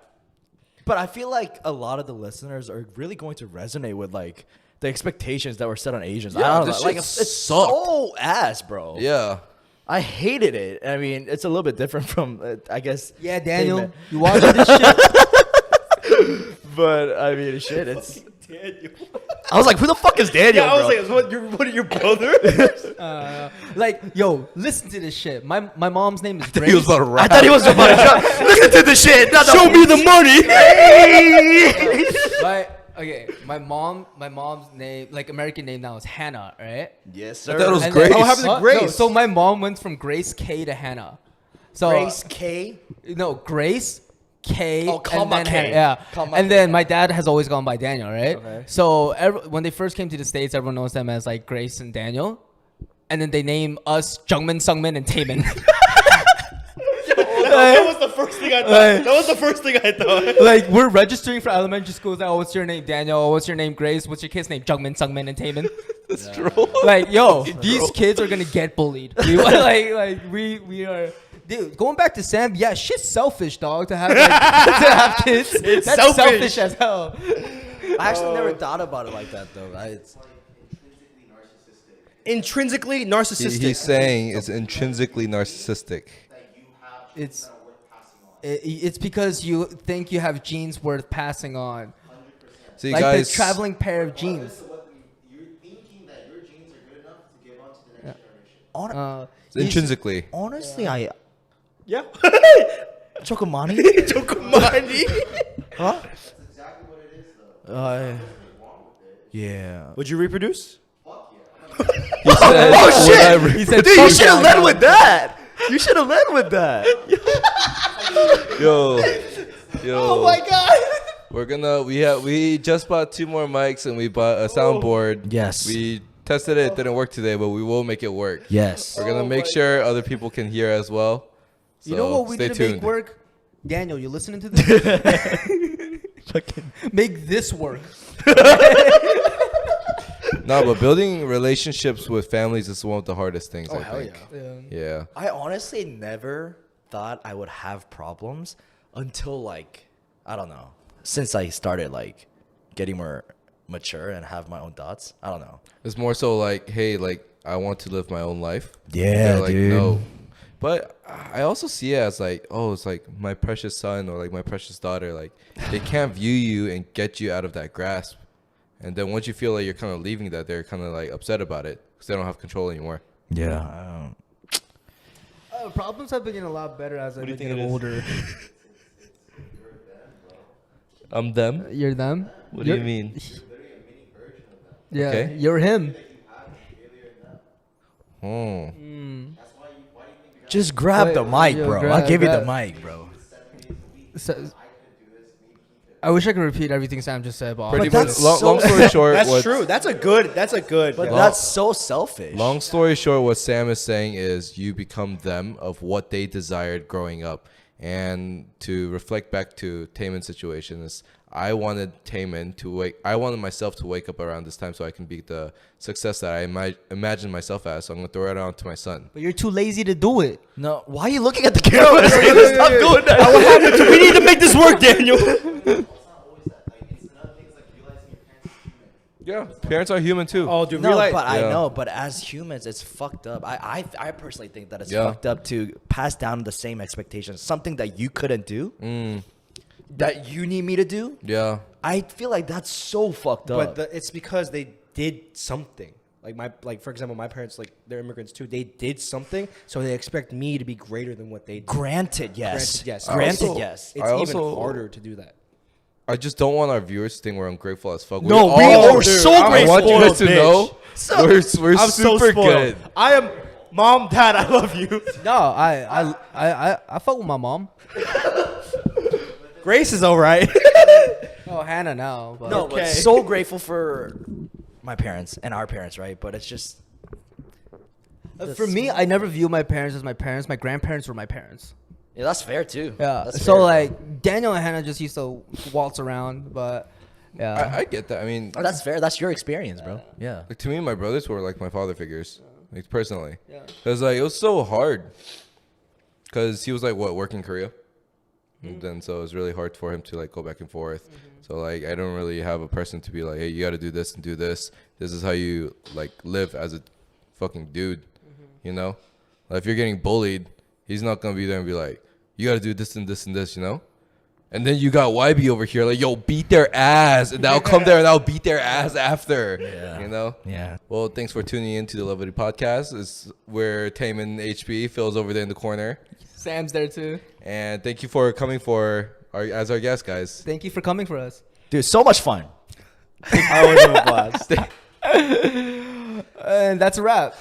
But I feel like a lot of the listeners are really going to resonate with like the expectations that were set on Asians. Yeah, I don't this know. Like shit it's sucked. so ass, bro. Yeah. I hated it. I mean, it's a little bit different from I guess. Yeah, Daniel, Amen. you watching this shit? But I mean, shit. It's. Daniel. I was like, who the fuck is Daniel? Yeah, I was bro? like, "What are your brother?" Like, yo, listen to this shit. My mom's name is He was Grace. about to I rap. thought he was about to listen to the shit. Show me the money. My mom's name, like American name now, is Hannah, right? Yes, I thought it was And Grace. then- Oh, happened to No, Grace? so my mom went from Grace K to Hannah. So Grace K. no, Grace K. Oh, comma and then K. Hannah, yeah. Comma And K. then my dad has always gone by Daniel, right? Okay. So when they first came to the States, everyone knows them as like Grace and Daniel. And then they name us Jungmin, Sungmin, and Taemin. That was the first thing I thought. That was the first thing I thought. Like, we're registering for elementary schools. Like, oh, what's your name, Daniel? Oh, what's your name, Grace? What's your kid's name? Jungmin, Sungmin, and Taemin. That's true. Like, yo, Fucking these troll. kids are gonna get bullied. We are. Dude, going back to Sam, yeah, shit's selfish, dog, to have to have kids. It's That's selfish. selfish as hell. I actually never thought about it like that though. It's Intrinsically narcissistic. He's saying it's intrinsically narcissistic. It's because you think you have genes worth passing on, See, like guys, the traveling pair of genes. You're thinking that your genes are good enough to give on to the next generation. it's intrinsically. honestly, I Yeah. Chokomani. Chokomani. Huh? That's exactly what it is, though. Yeah. Would you reproduce? He said, Oh shit! He said, Dude, you "Fuck should have yeah, led with that. You should have led with that. yo, Oh my god. we just bought 2 more mics and we bought a soundboard. Yes. We tested it. It didn't work today, but we will make it work. Yes. We're gonna make sure other people can hear as well. So You know what we stay need to make tuned. work? Daniel, you listening to this? Make this work. No, but building relationships with families is one of the hardest things. I hell think. Yeah. Yeah. I honestly never thought I would have problems until like I don't know. Since I started like getting more mature and have my own thoughts. I don't know. It's more so like, hey, like I want to live my own life. Yeah, They're like, dude. no. But I also see it as like, oh, it's like my precious son or like my precious daughter. Like they can't view you and get you out of that grasp. And then once you feel like you're kind of leaving that, they're kind of like upset about it because they don't have control anymore. Yeah. Problems have been getting a lot better as I've been getting older. I'm them. You're them. What do you mean? Yeah, Okay. you're him. Oh. Just grab Wait, the mic, yo, bro. grab- I'll give you the grab- mic, bro. So, I wish I could repeat everything Sam just said, but Pretty But much. that's Long, so- long story short, That's what- true. That's a good. But yeah. that's so selfish. Long story short, what Sam is saying is you become them of what they desired growing up. And to reflect back to Taemin's situation is I wanted myself to wake up around this time so I can be the success that I imagine myself as. So I'm gonna throw it on to my son. you're too lazy to do it. No, why are you looking at the camera? Stop doing that. We need to make this work, Daniel. It's not always that. Like, it's another thing is like realizing your parents are human. Yeah, parents are human too. Oh, dude, No, realize, but I Yeah. know. But as humans, it's fucked up. I personally think that it's Yeah. fucked up to pass down the same expectations. Something that you couldn't do, that you need me to do. Yeah. I feel like that's so fucked up. but it's because they did something. Like for example, my parents, like they're immigrants too. They did something, so they expect me to be greater than what they did. Granted, yes. Granted, yes. Granted, Also- yes. It's I even also- harder to do that. I just don't want our viewers to think we're ungrateful as fuck. No, we all- are so I grateful. want you guys to Bitch. know we're I'm so super spoiled. good. I am, mom, dad, I love you. No, I fuck with my mom. Grace is all right. Oh, Hannah now. But No, but Okay. so grateful for my parents and our parents, right? But it's just For me, I never view my parents as my parents. My grandparents were my parents. yeah, that's fair too. Yeah. That's So fair. like Daniel and Hannah just used to waltz around, but yeah. I get that. I mean, Oh, that's fair. That's your experience, bro. Yeah. like to me, my brothers were like my father figures, like personally. Yeah. Cause like it was so hard. Cause he was like working Korea, and then so it was really hard for him to like go back and forth. So like I don't really have a person to be like, hey, you got to do this and do this. This is how you like live as a fucking dude. You know, like if you're getting bullied, he's not gonna be there and be like, you got to do this and this and this. You know. And then you got YB over here, like, yo, beat their ass. And I'll come there and I'll beat their ass after. Yeah. You know? Yeah. Well, thanks for tuning in to the Levity Podcast. It's where Tame and HB Phil's over there in the corner. Sam's there too. And thank you for coming as our guest, guys. Thank you for coming for us. Dude, so much fun. I was a blast. And that's a wrap.